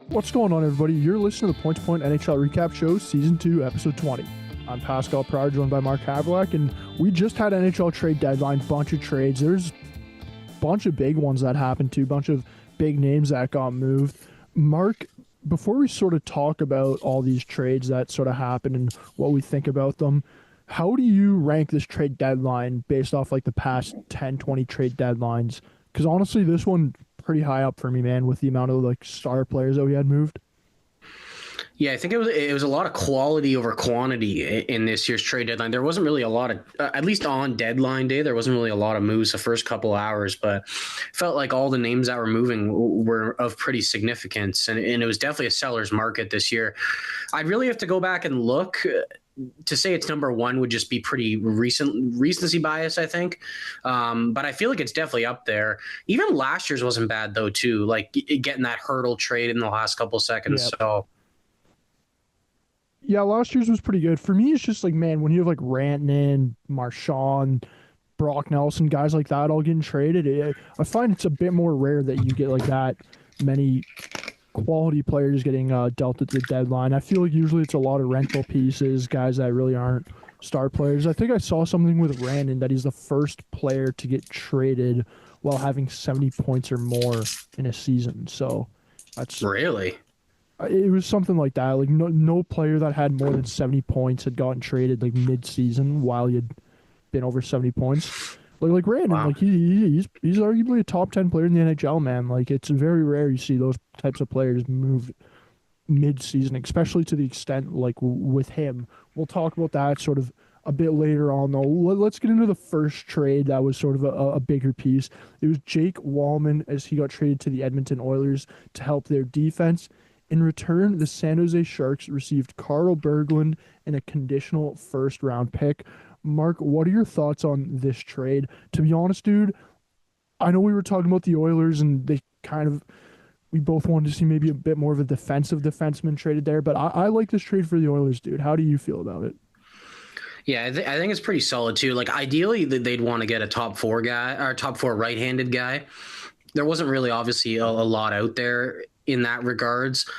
What's going on, everybody? You're listening to the Point2Point NHL Recap Show, Season 2, Episode 20. I'm Pascal Pryor, joined by Mark Havlack, and we just had NHL trade deadline, bunch of trades. There's a bunch of big ones that happened too, bunch of big names that got moved. Mark, before we sort of talk about all these trades that sort of happened and what we think about them, how do you rank this trade deadline based off like the past 10, 20 trade deadlines? Because honestly, this one pretty high up for me, man, with the amount of like star players that we had moved. Yeah, I think it was a lot of quality over quantity in this year's trade deadline. There wasn't really a lot of, at least on deadline day, there wasn't really a lot of moves the first couple hours, but it felt like all the names that were moving were of pretty significance, and it was definitely a seller's market this year. I'd really have to go back and look. To say it's number one would just be pretty recency bias, I think. But I feel like it's definitely up there. Even last year's wasn't bad, though, too, like getting that hurdle trade in the last couple seconds. Yep. So, yeah, last year's was pretty good. For me, it's just like, man, when you have like Rantanen, Marchand, Brock Nelson, guys like that all getting traded, I find it's a bit more rare that you get like that many quality players getting dealt at the deadline. I feel like usually it's a lot of rental pieces, guys that really aren't star players. I think I saw something with Rantanen that he's the first player to get traded while having 70 points or more in a season. So that's really? It was something like that. Like no player that had more than 70 points had gotten traded like mid-season while you'd been over 70 points. Like Rantanen, wow. Like he's arguably a top 10 player in the NHL, man. Like it's very rare you see those types of players move mid-season, especially to the extent like with him. We'll talk about that sort of a bit later on, though. Let's get into the first trade that was sort of a bigger piece. It was Jake Walman as he got traded to the Edmonton Oilers to help their defense. In return, the San Jose Sharks received Carl Berglund and a conditional first-round pick. Mark, what are your thoughts on this trade? To be honest, dude, I know we were talking about the Oilers and we both wanted to see maybe a bit more of a defensive defenseman traded there, but I like this trade for the Oilers, dude. How do you feel about it? Yeah, I think it's pretty solid too. Like ideally they'd want to get a top four guy or top four right-handed guy. There wasn't really obviously a lot out there in that regards.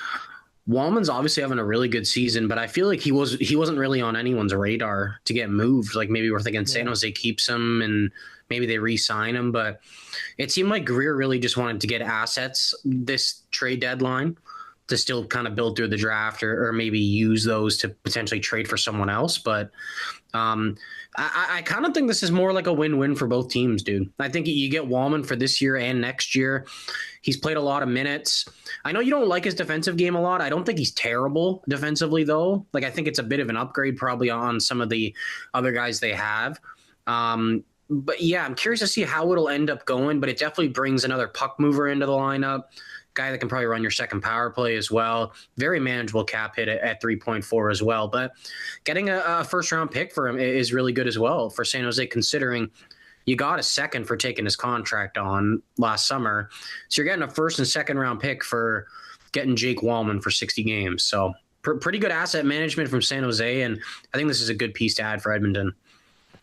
Walman's obviously having a really good season, but I feel like he wasn't really on anyone's radar to get moved. Like maybe we're thinking San Jose keeps him and maybe they re-sign him, but it seemed like Greer really just wanted to get assets this trade deadline to still kind of build through the draft or maybe use those to potentially trade for someone else. But I kind of think this is more like a win-win for both teams, dude. I think you get Walman for this year and next year. He's played a lot of minutes. I know you don't like his defensive game a lot. I don't think he's terrible defensively, though. Like, I think it's a bit of an upgrade probably on some of the other guys they have. But, yeah, I'm curious to see how it'll end up going, but it definitely brings another puck mover into the lineup. Guy that can probably run your second power play as well. Very manageable cap hit at 3.4 as well. But getting a first-round pick for him is really good as well for San Jose, considering you got a second for taking his contract on last summer. So you're getting a first and second-round pick for getting Jake Walman for 60 games. So pretty good asset management from San Jose, and I think this is a good piece to add for Edmonton.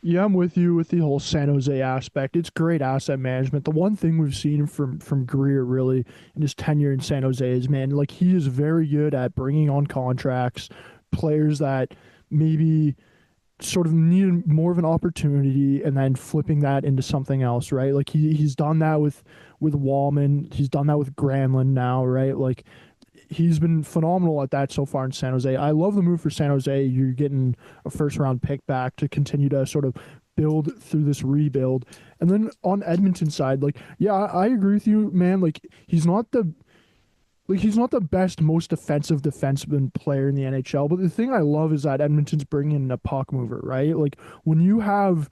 Yeah, I'm with you with the whole San Jose aspect. It's great asset management. The one thing we've seen from Greer really in his tenure in San Jose is, man, like he is very good at bringing on contracts, players that maybe sort of need more of an opportunity and then flipping that into something else, right? Like he's done that with Walman. He's done that with Granlund now, right? Like he's been phenomenal at that so far in San Jose. I love the move for San Jose. You're getting a first-round pick back to continue to sort of build through this rebuild. And then on Edmonton's side, like, yeah, I agree with you, man. Like, he's not the best, most defensive defenseman player in the NHL. But the thing I love is that Edmonton's bringing in a puck mover, right? Like, when you have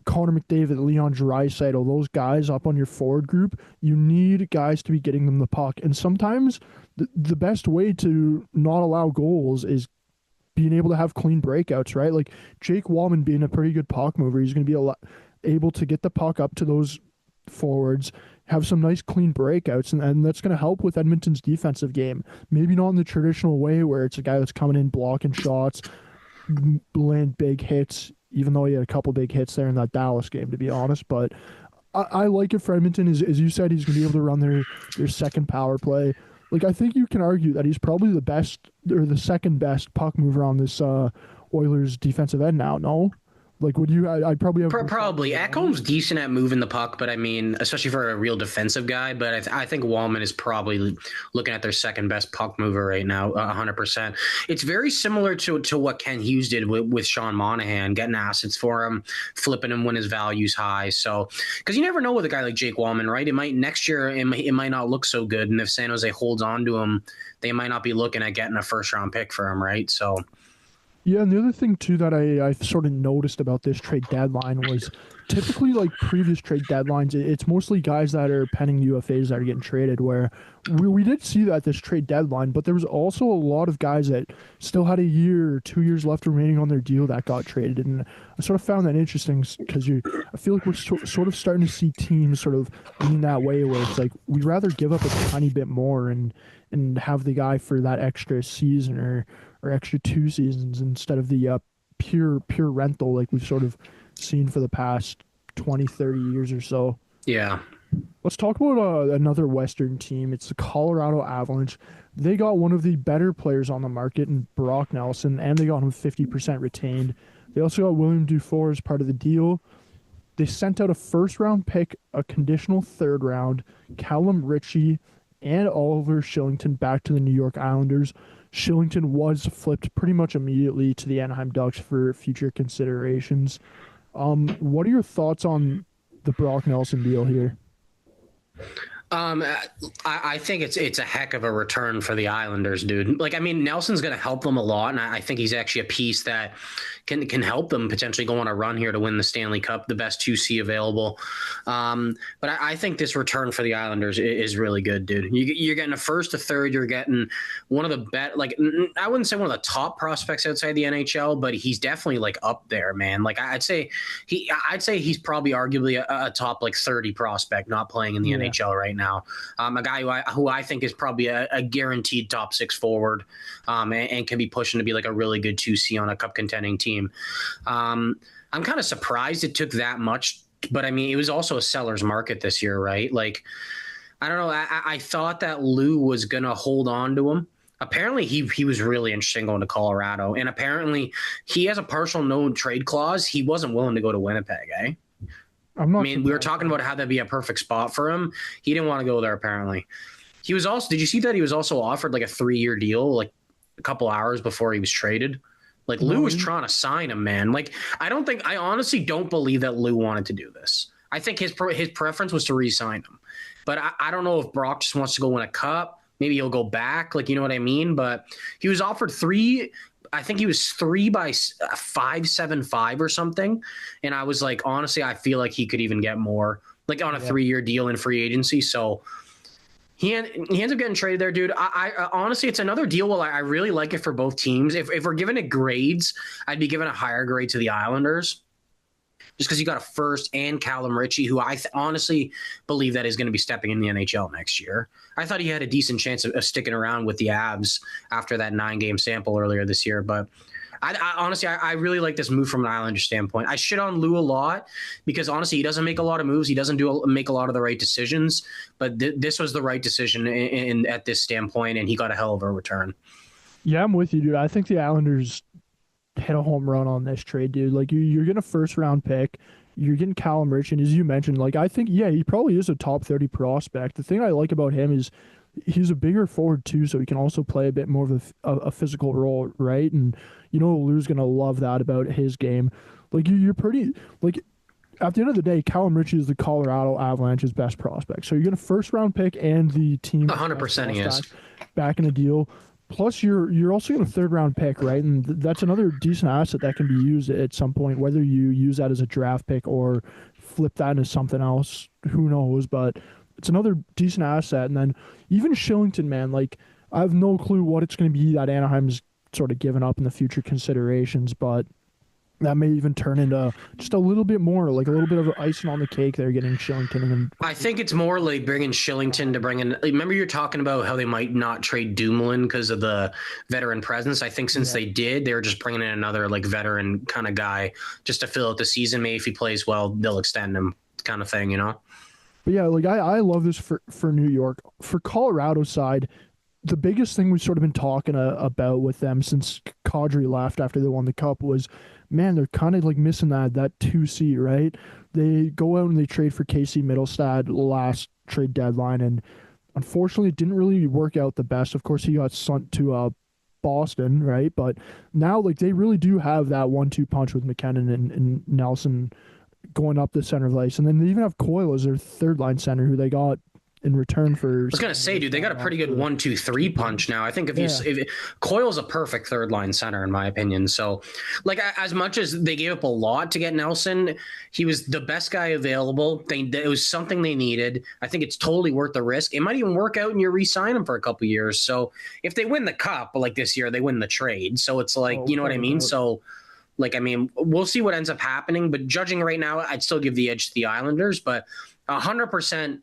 Connor McDavid, Leon Draisaitl, those guys up on your forward group, you need guys to be getting them the puck. And sometimes the best way to not allow goals is being able to have clean breakouts, right? Like Jake Walman being a pretty good puck mover, he's going to be able to get the puck up to those forwards, have some nice clean breakouts, and that's going to help with Edmonton's defensive game. Maybe not in the traditional way where it's a guy that's coming in, blocking shots, land big hits, even though he had a couple big hits there in that Dallas game, to be honest. But I like it for Edmonton. As you said, he's going to be able to run their second power play. Like, I think you can argue that he's probably the best or the second best puck mover on this Oilers defensive end now. No, like, would you? I'd probably have Probably Ekholm's decent at moving the puck, but I mean, especially for a real defensive guy. But I think Walman is probably looking at their second best puck mover right now, 100%. It's very similar to what Ken Hughes did with Sean Monahan, getting assets for him, flipping him when his value's high. So, because you never know with a guy like Jake Walman, right? It might next year it might not look so good, and if San Jose holds on to him, they might not be looking at getting a first round pick for him, right? So. Yeah, and the other thing too that I sort of noticed about this trade deadline was typically like previous trade deadlines, it's mostly guys that are pending UFAs that are getting traded. Where we did see that this trade deadline, but there was also a lot of guys that still had a year or 2 years left remaining on their deal that got traded, and I sort of found that interesting because I feel like we're sort of starting to see teams sort of lean that way where it's like we'd rather give up a tiny bit more and have the guy for that extra season or extra 2 seasons instead of the pure rental like we've sort of seen for the past 20, 30 years or so. Yeah. Let's talk about another Western team. It's the Colorado Avalanche. They got one of the better players on the market in Brock Nelson, and they got him 50% retained. They also got William Dufour as part of the deal. They sent out a first-round pick, a conditional third round, Callum Ritchie, and Oliver Shillington back to the New York Islanders. Shillington was flipped pretty much immediately to the Anaheim Ducks for future considerations. What are your thoughts on the Brock Nelson deal here? I think it's a heck of a return for the Islanders, dude. Like, I mean, Nelson's going to help them a lot, and I think he's actually a piece that can help them potentially go on a run here to win the Stanley Cup, the best 2C available. But I think this return for the Islanders is really good, dude. You're getting a first, a third. You're getting one of the best, like, I wouldn't say one of the top prospects outside the NHL, but he's definitely like up there, man. Like, I'd say he's probably arguably a top like 30 prospect not playing in the NHL right now. A guy who I think is probably a guaranteed top 6 forward, and can be pushing to be like a really good 2C on a cup contending team. I'm kind of surprised it took that much, but I mean, it was also a seller's market this year, right? Like, I don't know. I thought that Lou was going to hold on to him. Apparently he was really interested in going to Colorado, and apparently he has a partial no trade clause. He wasn't willing to go to Winnipeg, eh? I mean, we were talking about how that'd be a perfect spot for him. He didn't want to go there, apparently. He was also, did you see that he was also offered like a 3-year deal like a couple hours before he was traded? Like, Lou was trying to sign him, man. Like, I honestly don't believe that Lou wanted to do this. I think his preference was to re-sign him. But I don't know if Brock just wants to go win a cup. Maybe he'll go back. Like, you know what I mean? But he was offered 3. I think he was 3 by 5.75 or something. And I was like, honestly, I feel like he could even get more, like on a 3-year deal in free agency. So he ends up getting traded there, dude. I honestly, it's another deal. Well, I really like it for both teams. If we're giving it grades, I'd be giving a higher grade to the Islanders, just because you got a first and Callum Ritchie, who I honestly believe that is going to be stepping in the NHL next year. I thought he had a decent chance of sticking around with the Avs after that 9-game sample earlier this year. But I honestly, I really like this move from an Islander standpoint. I shit on Lou a lot because honestly, he doesn't make a lot of moves. He doesn't make a lot of the right decisions. But this was the right decision at this standpoint, and he got a hell of a return. Yeah, I'm with you, dude. I think the Islanders hit a home run on this trade, dude. Like, you're getting a first-round pick. You're getting Callum Rich, and as you mentioned, like, I think, yeah, he probably is a top 30 prospect. The thing I like about him is he's a bigger forward too, so he can also play a bit more of a physical role, right? And you know, Lou's gonna love that about his game. Like, you're pretty, like, at the end of the day, Callum Ritchie is the Colorado Avalanche's best prospect. So you're gonna first round pick and the team 100% he is back in a deal. Plus, you're also getting a third round pick, right? And that's another decent asset that can be used at some point, whether you use that as a draft pick or flip that into something else. Who knows? But it's another decent asset. And then even Shillington, man, like, I have no clue what it's going to be that Anaheim's sort of given up in the future considerations, but that may even turn into just a little bit more, like a little bit of icing on the cake. They're getting Shillington. And then I think it's more like bringing Shillington to bring in. Remember, you're talking about how they might not trade Dumoulin because of the veteran presence. I think since they did, they're just bringing in another like veteran kind of guy just to fill out the season. Maybe if he plays well, they'll extend him, kind of thing, you know? But yeah, like I love this for New York. For Colorado side, the biggest thing we've sort of been talking about with them since Kadri left after they won the cup was, man, they're kind of like missing that 2C, right? They go out and they trade for Casey Middlestad last trade deadline, and unfortunately, it didn't really work out the best. Of course, he got sent to Boston, right? But now, like, they really do have that 1-2 punch with McKinnon and Nelson going up the center of the ice. And then they even have Coyle as their third line center, who they got in return for. I was gonna say, dude, they got a pretty good 1-2-3 punch now. I think if Coyle's a perfect third line center in my opinion. So, like, as much as they gave up a lot to get Nelson, he was the best guy available. It was something they needed. I think it's totally worth the risk. It might even work out and you re-sign him for a couple years. So if they win the cup like this year, they win the trade. So it's like, you know what I mean? So, like, I mean, we'll see what ends up happening. But judging right now, I'd still give the edge to the Islanders. But 100%.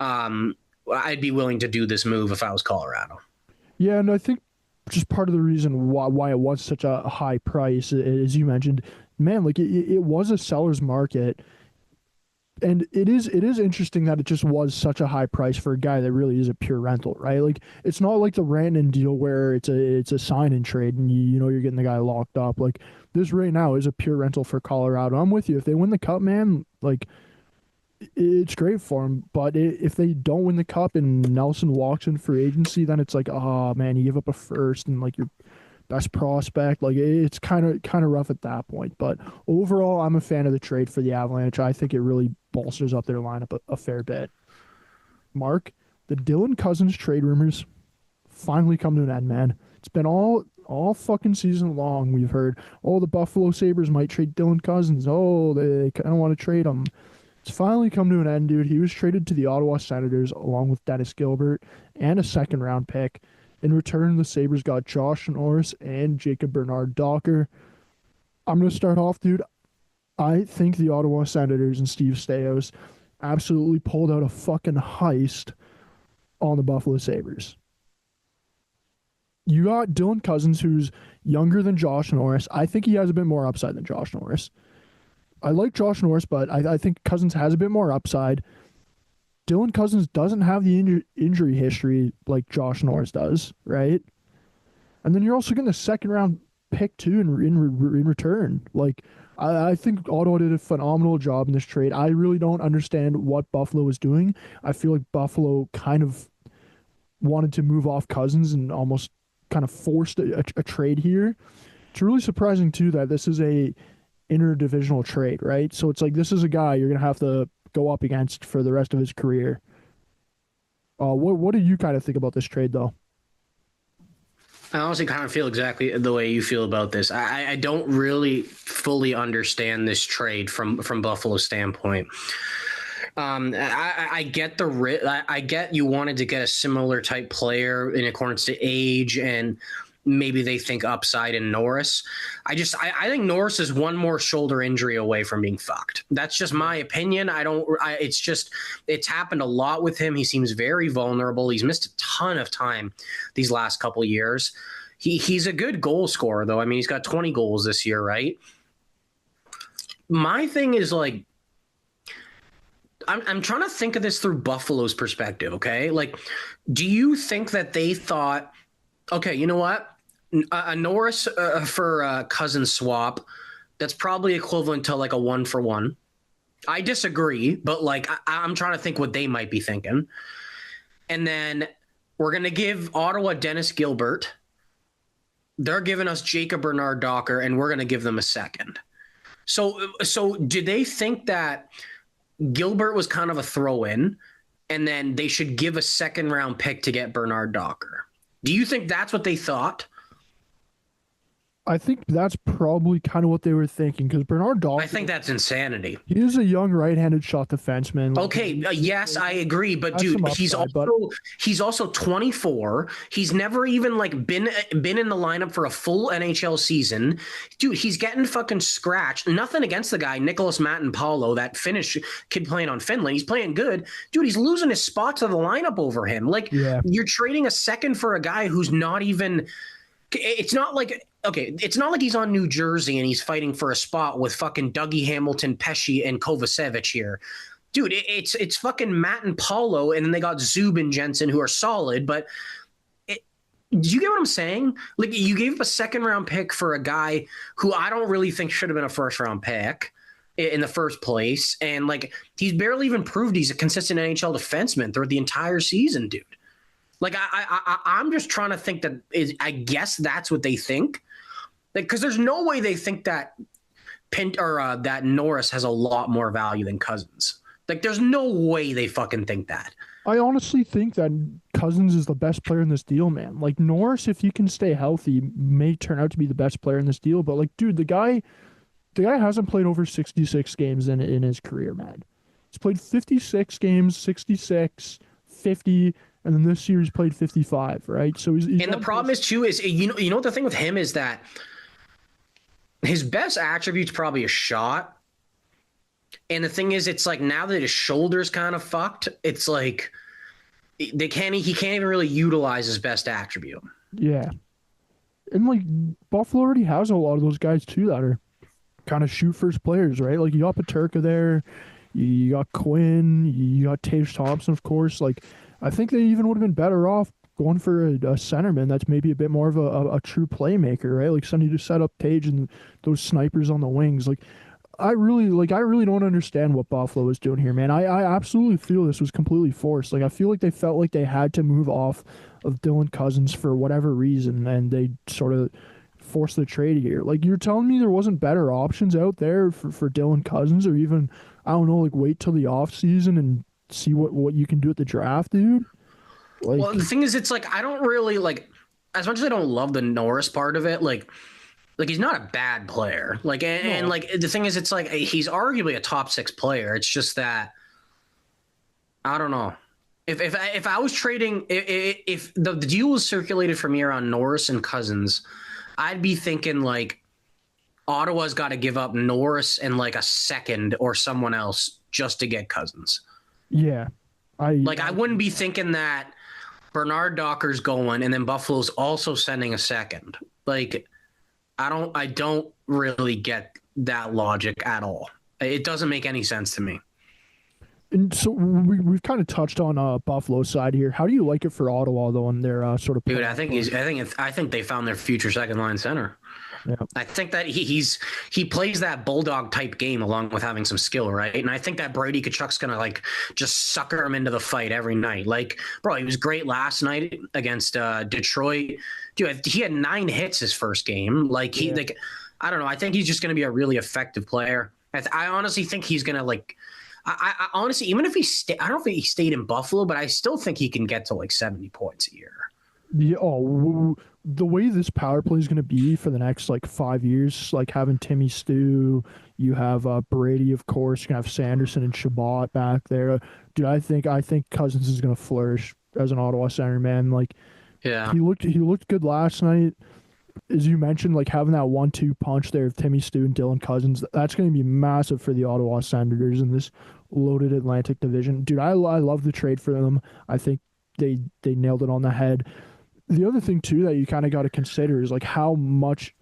I'd be willing to do this move if I was Colorado. Yeah, and I think just part of the reason why it was such a high price, as you mentioned, man, like it was a seller's market, and it is interesting that it just was such a high price for a guy that really is a pure rental, right? Like it's not like the Rantanen deal where it's a sign and trade and you know you're getting the guy locked up. Like this right now is a pure rental for Colorado. I'm with you. If they win the cup, man, like it's great for him. But if they don't win the cup and Nelson walks in free agency, then it's like, oh man, you give up a first and like your best prospect. Like it's kind of rough at that point. But overall, I'm a fan of the trade for the Avalanche. I think it really bolsters up their lineup a fair bit. Mark, the Dylan Cozens trade rumors finally come to an end, man. It's been all fucking season long. We've heard, oh, the Buffalo Sabres might trade Dylan Cozens. Oh, they kind of want to trade him. It's finally come to an end, dude. He was traded to the Ottawa Senators along with Dennis Gilbert and a second-round pick. In return, the Sabres got Josh Norris and Jacob Bernard-Docker. I'm going to start off, dude. I think the Ottawa Senators and Steve Stamkos absolutely pulled out a fucking heist on the Buffalo Sabres. You got Dylan Cozens, who's younger than Josh Norris. I think he has a bit more upside than Josh Norris. I like Josh Norris, but I think Cozens has a bit more upside. Dylan Cozens doesn't have the injury history like Josh Norris does, right? And then you're also getting a second-round pick, too, in return. Like, I think Ottawa did a phenomenal job in this trade. I really don't understand what Buffalo was doing. I feel like Buffalo kind of wanted to move off Cozens and almost kind of forced a trade here. It's really surprising, too, that this is a interdivisional trade, right? So it's like this is a guy you're going to have to go up against for the rest of his career. What do you kind of think about this trade, though? I honestly kind of feel exactly the way you feel about this. I don't really fully understand this trade from Buffalo's standpoint. I get I get you wanted to get a similar type player in accordance to age and maybe they think upside in Norris. I think Norris is one more shoulder injury away from being fucked. That's just my opinion. It's happened a lot with him. He seems very vulnerable. He's missed a ton of time these last couple of years. He's a good goal scorer though. I mean, he's got 20 goals this year, right? My thing is like, I'm trying to think of this through Buffalo's perspective. Okay. Like, do you think that they thought, okay, you know what? A Norris for Cozens swap, that's probably equivalent to like a 1-for-1. I disagree, but like I'm trying to think what they might be thinking. And then we're going to give Ottawa Dennis Gilbert. They're giving us Jacob Bernard-Docker, and we're going to give them a second. So did they think that Gilbert was kind of a throw-in, and then they should give a second-round pick to get Bernard-Docker? Do you think that's what they thought? I think that's probably kind of what they were thinking because Bernard-Docker. I think that's insanity. He is a young right-handed shot defenseman. Okay, yes, I agree, but dude, he's also 24. He's never even like been in the lineup for a full NHL season. Dude, he's getting fucking scratched. Nothing against the guy, Nicholas Matin-Paulo, that Finnish kid playing on Finland. He's playing good. Dude, he's losing his spot to the lineup over him. Like, You're trading a second for a guy who's not even – it's not like – okay, it's not like he's on New Jersey and he's fighting for a spot with fucking Dougie Hamilton, Pesci, and Kovacevic here. Dude, it's fucking Matt and Paulo, and then they got Zub and Jensen, who are solid, but Do you get what I'm saying? Like, you gave up a second round pick for a guy who I don't really think should have been a first round pick in the first place. And like, he's barely even proved he's a consistent NHL defenseman throughout the entire season, dude. Like, I'm just trying to think that I guess that's what they think. Like, because there's no way they think that that Norris has a lot more value than Cozens. Like, there's no way they fucking think that. I honestly think that Cozens is the best player in this deal, man. Like Norris, if he can stay healthy, may turn out to be the best player in this deal. But like, dude, the guy hasn't played over 66 games in his career, man. He's played 56 games, 66, 50, and then this year he's played 55, right? So he's And the problem is too is you know what the thing with him is that his best attribute's probably a shot. And the thing is, it's like now that his shoulder's kind of fucked, it's like he can't even really utilize his best attribute. yeah. And like Buffalo already has a lot of those guys too that are kind of shoot first players, right? Like you got Paterka there, you got Quinn, you got Tage Thompson, of course. Like I think they even would have been better off going for a centerman that's maybe a bit more of a true playmaker, right? Like somebody to set up Tage and those snipers on the wings. Like I really don't understand what Buffalo is doing here, man. I absolutely feel this was completely forced. Like I feel like they felt like they had to move off of Dylan Cozens for whatever reason, and they sort of forced the trade here. Like you're telling me there wasn't better options out there for Dylan Cozens, or even I don't know, like wait till the off season and see what you can do at the draft, dude. Like, Well, the thing is, it's like I don't really like as much as I don't love the Norris part of it, like he's not a bad player. Like and no. like the thing is, it's like he's arguably a top 6 player. It's just that I don't know. If I was trading, if the deal was circulated for me around Norris and Cozens, I'd be thinking like Ottawa's got to give up Norris and like a second or someone else just to get Cozens. Yeah, I wouldn't be thinking that Bernard Docker's going and then Buffalo's also sending a second. Like I don't really get that logic at all. It doesn't make any sense to me. And so we've kind of touched on Buffalo's side here. How do you like it for Ottawa though in their sort of Dude, push? I think they found their future second line center. Yeah. I think that he plays that bulldog type game along with having some skill, right? And I think that Brady Tkachuk's gonna like just sucker him into the fight every night. Like, bro, he was great last night against Detroit. Dude, he had 9 hits his first game. Like I don't know. I think he's just gonna be a really effective player. I honestly think he's gonna like. I honestly, even if I don't think he stayed in Buffalo, but I still think he can get to like 70 points a year. Yeah. The way this power play is going to be for the next like 5 years, like having Timmy Stew, you have Brady, of course, you have Sanderson and Shabbat back there. Dude, I think Cousins is going to flourish as an Ottawa center, man. Like Yeah. he looked good last night. As you mentioned, like having that 1-2 punch there of Timmy Stew and Dylan Cozens, that's going to be massive for the Ottawa Senators in this loaded Atlantic division. Dude, I love the trade for them. I think they nailed it on the head. The other thing too that you kind of got to consider is like how much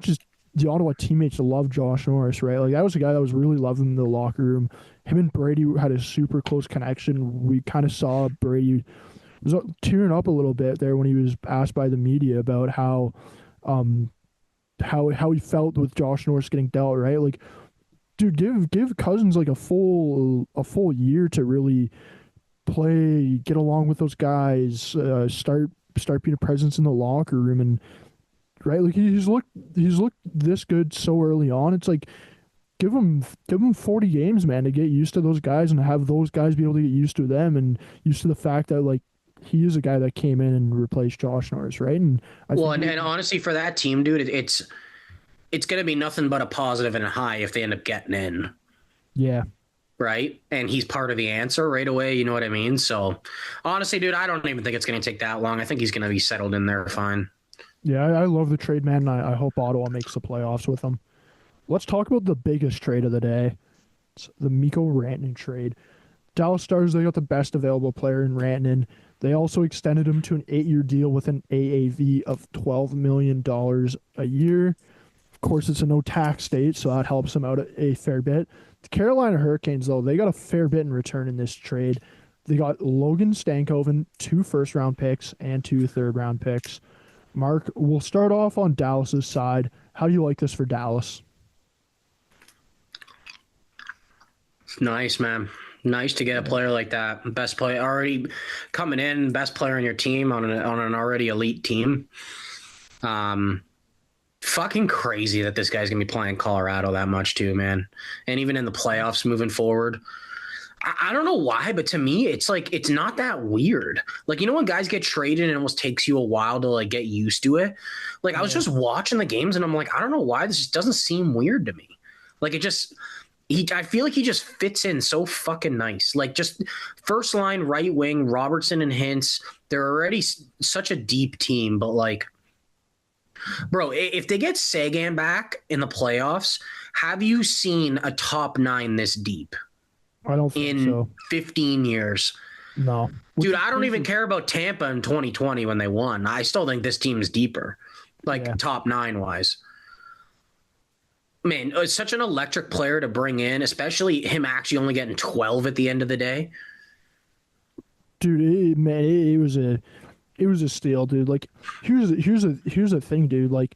is the Ottawa teammates love Josh Norris, right? Like that was a guy that was really loved in the locker room. Him and Brady had a super close connection. We kind of saw Brady was tearing up a little bit there when he was asked by the media about how he felt with Josh Norris getting dealt, right? Like, dude, give Cozens like a full year to really play, get along with those guys, start being a presence in the locker room, and right, like he's looked this good so early on. It's like give him 40 games, man, to get used to those guys and have those guys be able to get used to them and used to the fact that like he is a guy that came in and replaced Josh Norris, right? And And honestly, for that team, dude, it's going to be nothing but a positive and a high if they end up getting in. yeah. Right. And he's part of the answer right away. You know what I mean? So honestly, dude, I don't even think it's going to take that long. I think he's going to be settled in there fine. Yeah, I love the trade, man. And I hope Ottawa makes the playoffs with him. Let's talk about the biggest trade of the day. It's the Mikko Rantanen trade. Dallas Stars, they got the best available player in Rantanen. They also extended him to an 8-year deal with an AAV of $12 million a year. Of course, it's a no-tax state, so that helps him out a fair bit. The Carolina Hurricanes, though, they got a fair bit in return in this trade. They got Logan Stankoven, 2 first-round picks and 2 third-round picks. Mark, we'll start off on Dallas's side. How do you like this for Dallas? Nice, man. Nice to get a player like that. Best player already coming in, best player on your team on an already elite team. Fucking crazy that this guy's gonna be playing Colorado that much too, man. And even in the playoffs moving forward. I don't know why, but to me, it's like it's not that weird. Like, you know, when guys get traded and it almost takes you a while to like get used to it. Like, I was just watching the games and I'm like, I don't know why this just doesn't seem weird to me. Like, it just I feel like he just fits in so fucking nice. Like, just first line right wing, Robertson and Hintz. They're already such a deep team, but like, bro, if they get Sagan back in the playoffs, have you seen a top 9 this deep? I don't think so. 15 years. No. Dude, I don't even care about Tampa in 2020 when they won. I still think this team is deeper, like top 9 wise. Man, it's such an electric player to bring in, especially him actually only getting 12 at the end of the day. Dude, it was a steal, dude. Like, here's the thing, dude. Like,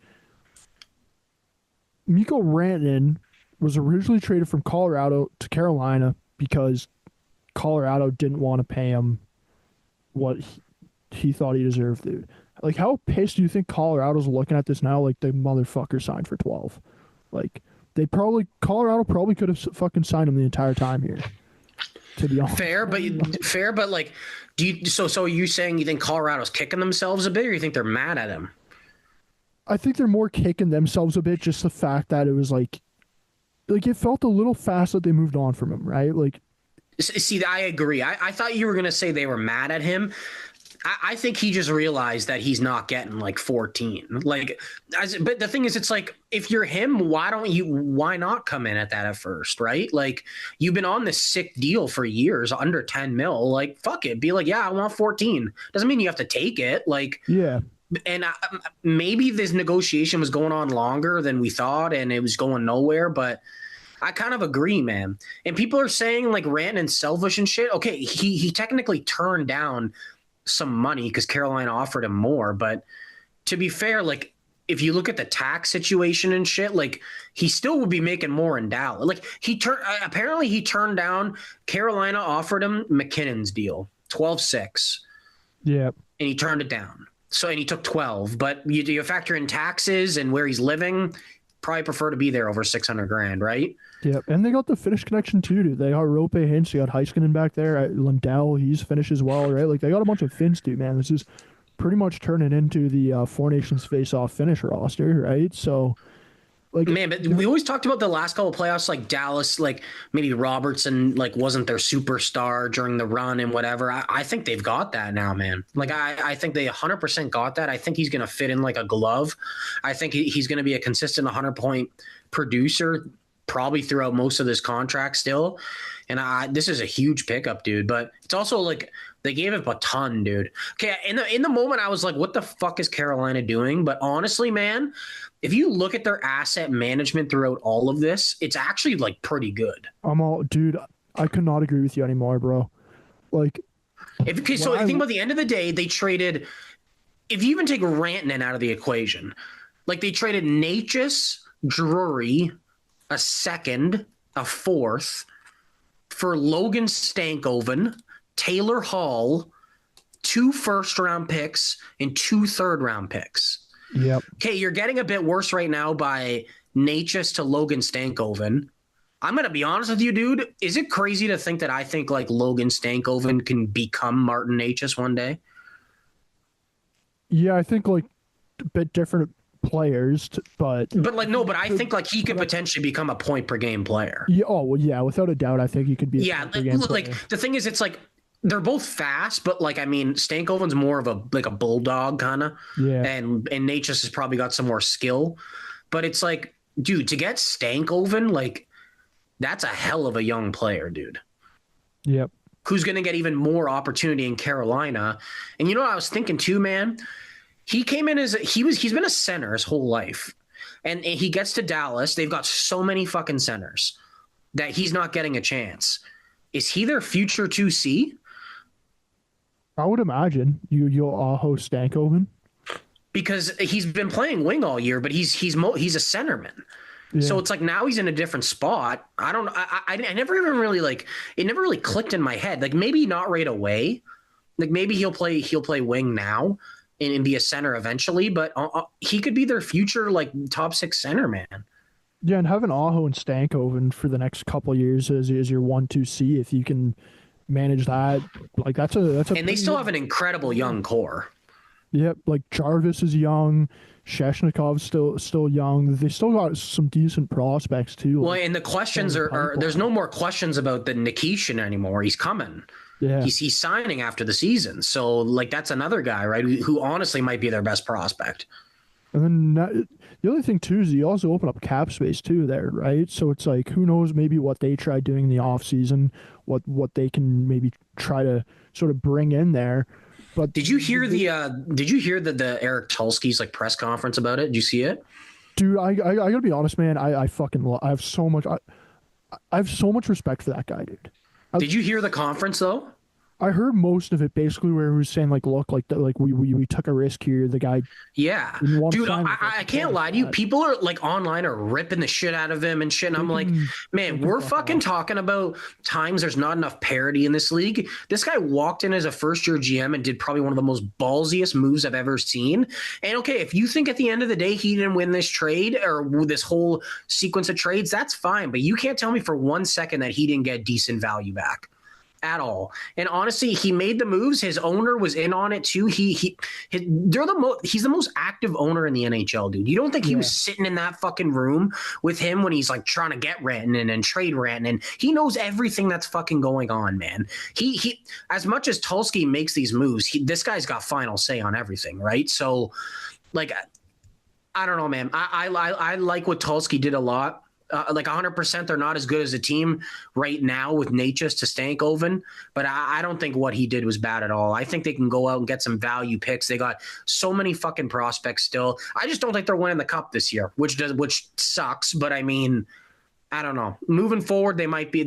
Mikko Rantanen was originally traded from Colorado to Carolina because Colorado didn't want to pay him what he thought he deserved, dude. Like, how pissed do you think Colorado's looking at this now? Like, the motherfucker signed for 12. Like, Colorado probably could have fucking signed him the entire time here. To be honest. Fair, but like, so are you saying you think Colorado's kicking themselves a bit, or you think they're mad at him? I think they're more kicking themselves a bit, just the fact that it was like it felt a little fast that they moved on from him, right? Like, see, I agree. I thought you were going to say they were mad at him. I think he just realized that he's not getting like 14. Like, but the thing is, it's like, if you're him, why not come in at that at first, right? Like, you've been on this sick deal for years, under 10 mil. Like, fuck it. Be like, yeah, I want 14. Doesn't mean you have to take it. Like, yeah. And maybe this negotiation was going on longer than we thought and it was going nowhere, but I kind of agree, man. And people are saying like Rantanen's selfish and shit. Okay, he technically turned down some money because Carolina offered him more, but to be fair, like, if you look at the tax situation and shit, like, he still would be making more in Dallas. Like, apparently he turned down, Carolina offered him McKinnon's deal, 12-6. Yeah. And he turned it down. So, and he took 12, but you factor in taxes and where he's living, probably prefer to be there over $600,000, right? Yeah, and they got the Finnish connection too, dude. They got Rope Hintz, they got Heiskanen back there, Lundell, he's Finnish as well, right? Like, they got a bunch of Finns, dude, man. This is pretty much turning into the Four Nations face-off Finnish roster, right? So, like, man, but we always talked about the last couple of playoffs, like Dallas, like maybe Robertson, like, wasn't their superstar during the run and whatever. I think they've got that now, man. Like, I think they 100% got that. I think he's going to fit in like a glove. I think he's going to be a consistent 100-point producer probably throughout most of this contract still. And this is a huge pickup, dude. But it's also like they gave up a ton, dude. Okay, in the moment, I was like, what the fuck is Carolina doing? But honestly, man, if you look at their asset management throughout all of this, it's actually like pretty good. Dude, I could not agree with you anymore, bro. Like, so I think about the end of the day, they traded, if you even take Rantanen out of the equation, like, they traded Natchez, Drury, a second, a fourth, for Logan Stankoven, Taylor Hall, 2 first-round picks, and 2 third-round picks. Yep. Okay, you're getting a bit worse right now by Natchez to Logan Stankoven. I'm going to be honest with you, dude. Is it crazy to think that I think like Logan Stankoven can become Martin Natchez one day? Yeah, I think like a bit different players, but I think like he could potentially become a point per game player. Yeah, without a doubt, I think he could be. Like the thing is, it's like they're both fast, but like, I mean, Stankoven's more of a bulldog kind of, and Natchez has probably got some more skill, but it's like, dude, to get Stankoven, like, that's a hell of a young player, dude. Yep. Who's going to get even more opportunity in Carolina. And you know what I was thinking too, man? He came in he's been a center his whole life. And he gets to Dallas. They've got so many fucking centers that he's not getting a chance. Is he their future 2C? I would imagine you'll host Stankoven. because he's been playing wing all year, but he's a centerman. Yeah. So it's like now he's in a different spot. I don't. I never even really like it. Never really clicked in my head. Like maybe not right away. Like maybe he'll play wing now and be a center eventually. But he could be their future like top six center, man. Yeah, and having Aho and Stankoven for the next couple of years as your 1-2 C, if you can manage that, like that's a And they still have an incredible young core. Yep, like Jarvis is young, Sheshnikov's still young. They still got some decent prospects too. Well, Like, and the questions are there's no more questions about the Nikishin anymore. He's coming. yeah, He's signing after the season. So like that's another guy, right? Who honestly might be their best prospect. and then the other thing too is you also open up cap space too there, right? So it's like who knows maybe what they try doing in the off season, what they can maybe try to sort of bring in there. But Did you hear the Eric Tulsky's like press conference about it? Did you see it? dude, I gotta be honest, man. I fucking I have so much I have so much respect for that guy, dude. Did you hear the conference though? I heard most of it basically where he was saying like, look, like we took a risk here. The guy Yeah, didn't want to dude, sign with us. I can't lie to you. People are like online are ripping the shit out of him and shit. And I'm like, man, we're fucking talking about times there's not enough parity in this league. This guy walked in as a first year GM and did probably one of the most ballsiest moves I've ever seen. And okay, if you think at the end of the day he didn't win this trade or this whole sequence of trades, that's fine. But you can't tell me for 1 second that he didn't get decent value back at all. And honestly, he made the moves. His owner was in on it too. He's the most active owner in the NHL, dude. You don't think he was sitting in that fucking room with him when he's like trying to get Rantanen and trade Rantanen? He knows everything that's fucking going on, man. He as much as Tulsky makes these moves, this guy's got final say on everything, right? So, like, I don't know, man. I like what Tulsky did a lot. Like 100%, they're not as good as a team right now with Natchez to Stankoven, but I don't think what he did was bad at all. I think they can go out and get some value picks. They got so many fucking prospects still. I just don't think they're winning the cup this year, which sucks. But I mean, I don't know. Moving forward, they might be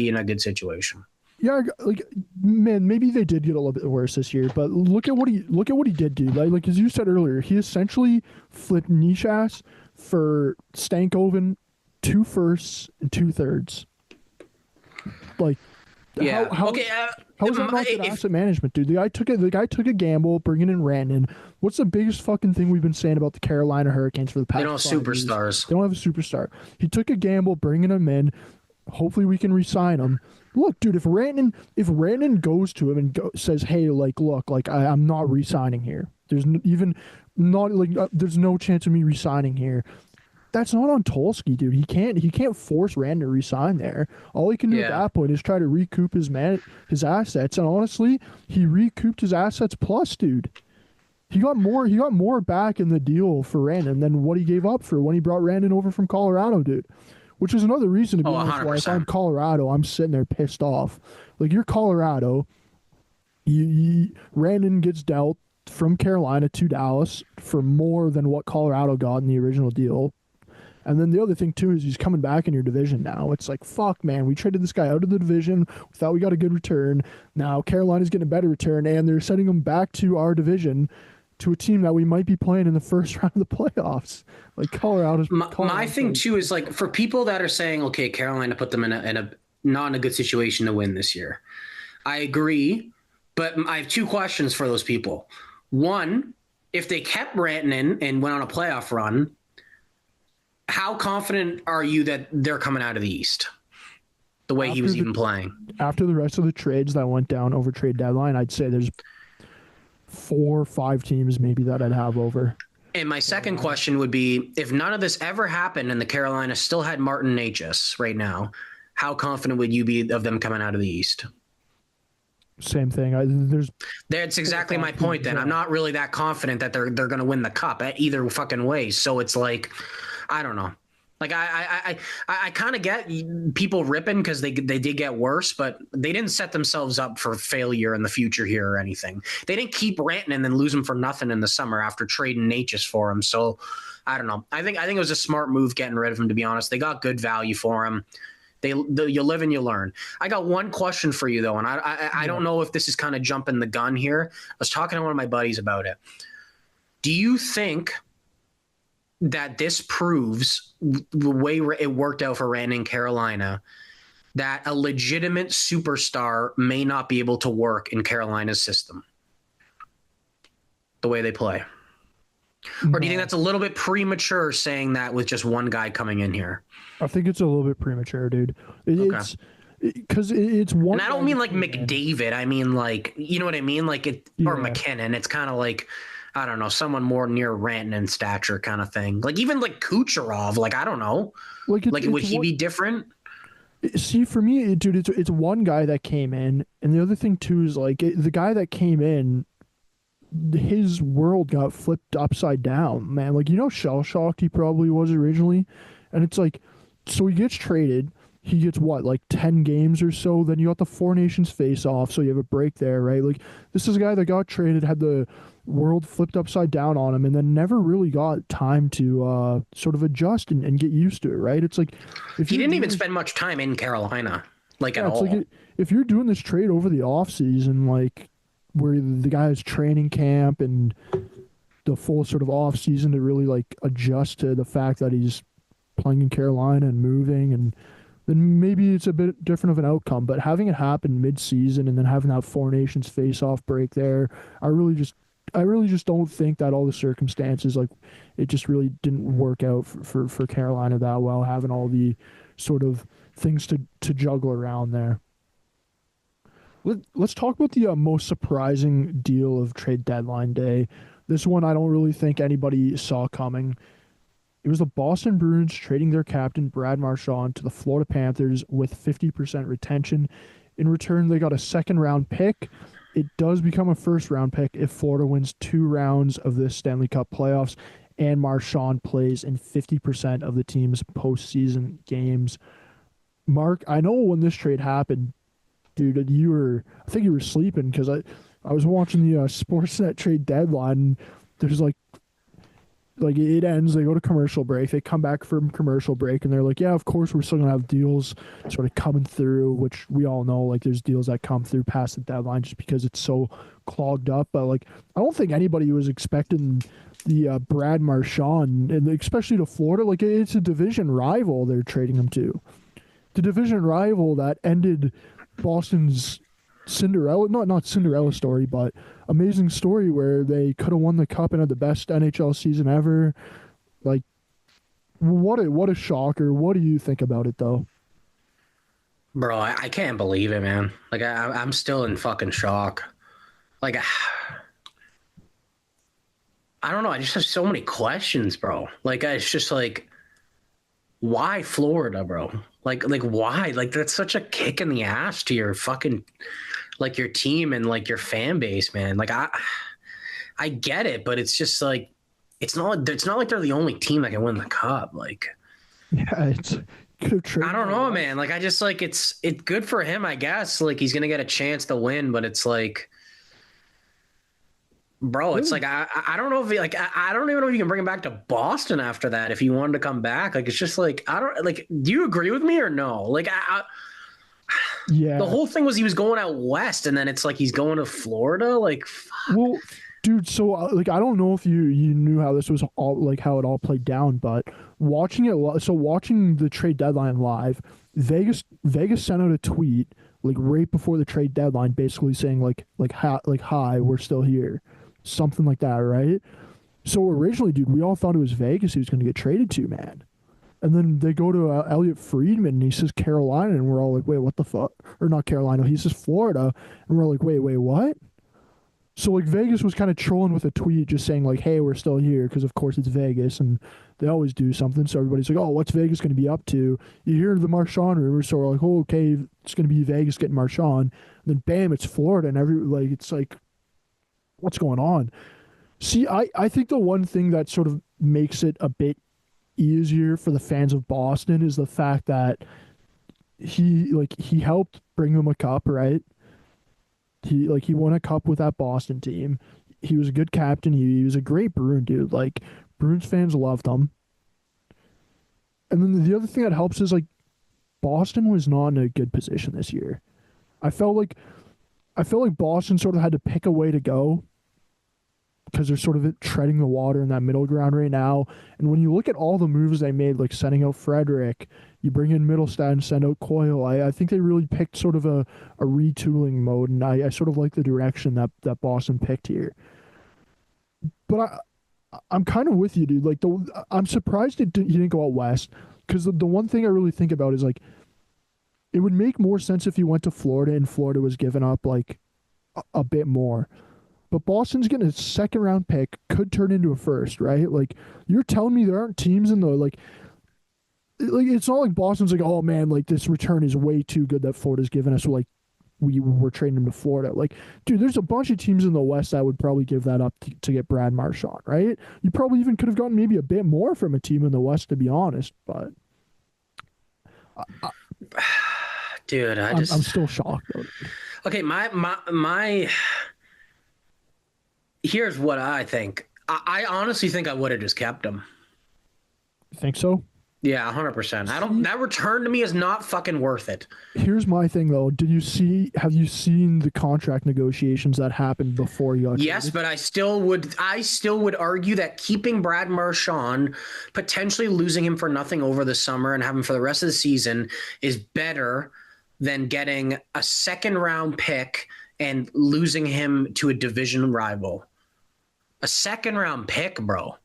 in a good situation. Yeah, like man, maybe they did get a little bit worse this year, but look at what he did do. Like as you said earlier, he essentially flipped Nishas for Stankoven, 2 firsts and 2/3. Like, yeah. How is that not good asset management, dude? The guy took a gamble bringing in Rantanen. What's the biggest fucking thing we've been saying about the Carolina Hurricanes for the past? They don't have 5 years? superstars. They don't have a superstar. He took a gamble bringing him in. Hopefully we can re-sign him. Look, dude, if Rantanen goes to him and says, "Hey, like, look, like I'm not re-signing here. There's there's no chance of me re-signing here." That's not on Tulsky, dude. He can't force Rantanen to resign there. All he can do at that point is try to recoup his assets. And honestly, he recouped his assets plus, dude. He got more back in the deal for Rantanen than what he gave up for when he brought Rantanen over from Colorado, dude. Which is another reason to be honest why if I'm Colorado, I'm sitting there pissed off. Like you're Colorado, Rantanen gets dealt from Carolina to Dallas for more than what Colorado got in the original deal. And then the other thing, too, is he's coming back in your division now. It's like, fuck, man, we traded this guy out of the division. We thought we got a good return. Now Carolina's getting a better return, and they're sending him back to our division to a team that we might be playing in the first round of the playoffs. Like Colorado's. My thing, too, is like for people that are saying, okay, Carolina put them in a not in a good situation to win this year. I agree, but I have 2 questions for those people. One, if they kept Rantanen and went on a playoff run, how confident are you that they're coming out of the East the way he was even playing? After the rest of the trades that went down over trade deadline, I'd say there's 4 or 5 teams maybe that I'd have over. And my second question would be, if none of this ever happened and the Carolina still had Martin Natchez right now, how confident would you be of them coming out of the East? Same thing. That's exactly my point then. I'm not really that confident that they're going to win the cup at either fucking way. So it's like, I don't know. Like I kind of get people ripping because they did get worse, but they didn't set themselves up for failure in the future here or anything. They didn't keep Rantanen and then lose him for nothing in the summer after trading Natchez for him. So I don't know. I think it was a smart move getting rid of him, to be honest. They got good value for him. You live and you learn. I got one question for you though, and I don't know if this is kind of jumping the gun here. I was talking to one of my buddies about it. Do you think that this proves the way it worked out for Rantanen in Carolina, that a legitimate superstar may not be able to work in Carolina's system the way they play? Or do you think that's a little bit premature saying that with just one guy coming in here? I think it's a little bit premature, dude. It's because it's one. And I don't mean like McDavid. I mean like, you know what I mean? Like or McKinnon. It's kind of like, I don't know, someone more near Rantanen stature kind of thing. Like even like Kucherov. Like I don't know. Like would he be different? See, for me, dude, it's one guy that came in, and the other thing too is like the guy that came in, his world got flipped upside down, man. Like, you know, shell shocked he probably was originally, and it's like, so he gets traded. He gets what, like 10 games or so. Then you got the Four Nations face off, so you have a break there, right? Like, this is a guy that got traded, had the world flipped upside down on him, and then never really got time to sort of adjust and get used to it, right? It's like if he didn't even spend much time in Carolina, like at all. Like if you're doing this trade over the offseason, like where the guy has training camp and the full sort of off season to really like adjust to the fact that he's playing in Carolina and moving, and then maybe it's a bit different of an outcome. But having it happen mid-season and then having that Four Nations face-off break there, I really just don't think that all the circumstances, like it just really didn't work out for Carolina that well, having all the sort of things to juggle around there. Let's talk about the most surprising deal of trade deadline day. This one I don't really think anybody saw coming. It was the Boston Bruins trading their captain, Brad Marchand, to the Florida Panthers with 50% retention. In return, they got a second-round pick. It does become a first-round pick if Florida wins 2 rounds of the Stanley Cup playoffs and Marchand plays in 50% of the team's postseason games. Mark, I know when this trade happened, dude, I think you were sleeping because I was watching the Sportsnet trade deadline. And there's like it ends, they go to commercial break, they come back from commercial break, and they're like, yeah, of course we're still gonna have deals sort of coming through, which we all know, like there's deals that come through past the deadline just because it's so clogged up. But like I don't think anybody was expecting the Brad Marchand, and especially to Florida. Like it's a division rival they're trading him to, the division rival that ended Boston's Cinderella, not Cinderella story, but amazing story where they could have won the cup and had the best NHL season ever. Like, what a shocker. What do you think about it, though? Bro, I can't believe it, man. Like, I'm still in fucking shock. Like, I don't know. I just have so many questions, bro. Like, it's just like, why Florida, bro? Like why? Like, that's such a kick in the ass to your fucking, like, your team and like your fan base, man. Like, I get it, but it's just like, it's not like they're the only team that can win the cup. Like, yeah, it's I don't know, man. Like, I just like it's good for him, I guess. Like, he's gonna get a chance to win, but it's like, bro, it's like I don't know if I don't even know if you can bring him back to Boston after that if he wanted to come back. Like, it's just like, I don't like. Do you agree with me or no? Like, yeah, the whole thing was he was going out west, and then it's like he's going to Florida. Like, fuck. Well, dude, so like I don't know if you knew how this was all, like how it all played down, but watching the trade deadline live, Vegas sent out a tweet like right before the trade deadline, basically saying hi, we're still here, something like that, right? So originally, dude, we all thought it was Vegas he was going to get traded to, man. And then they go to Elliot Friedman, and he says Carolina, and we're all like, wait, what the fuck? Or not Carolina, he says Florida, and we're like, wait, what? So, like, Vegas was kind of trolling with a tweet just saying, like, hey, we're still here, because, of course, it's Vegas, and they always do something. So everybody's like, oh, what's Vegas going to be up to? You hear the Marchand rumors, so we're like, oh, okay, it's going to be Vegas getting Marchand. And then, bam, it's Florida, and it's like, what's going on? See, I think the one thing that sort of makes it a bit easier for the fans of Boston is the fact that he helped bring them a cup, right? He won a cup with that Boston team. He was a good captain. He was a great Bruin, dude. Like, Bruins fans loved him. And then the other thing that helps is, like, Boston was not in a good position this year. I felt like Boston sort of had to pick a way to go because they're sort of treading the water in that middle ground right now. And when you look at all the moves they made, like sending out Frederick, you bring in Middlestat and send out Coyle, I think they really picked sort of a retooling mode, and I sort of like the direction that Boston picked here. But I'm kind of with you, dude. Like, I'm surprised he didn't go out west, because the one thing I really think about is, like, it would make more sense if he went to Florida and Florida was giving up, like, a bit more. But Boston's getting a second round pick, could turn into a first, right? Like, you're telling me there aren't teams in the, like it's not like Boston's like, oh man, like this return is way too good that Florida's given us, so like we're trading him to Florida. Like, dude, there's a bunch of teams in the West that would probably give that up to get Brad Marchand, right? You probably even could have gotten maybe a bit more from a team in the West, to be honest, but dude, I'm still shocked though. Okay, my here's what I think. I honestly think I would have just kept him. You think so? Yeah, 100%. That return to me is not fucking worth it. Here's my thing though. Have you seen the contract negotiations that happened before you got Yes, traded? but I still would argue that keeping Brad Marchand, potentially losing him for nothing over the summer and having him for the rest of the season, is better than getting a second round pick and losing him to a division rival. A second round pick, bro,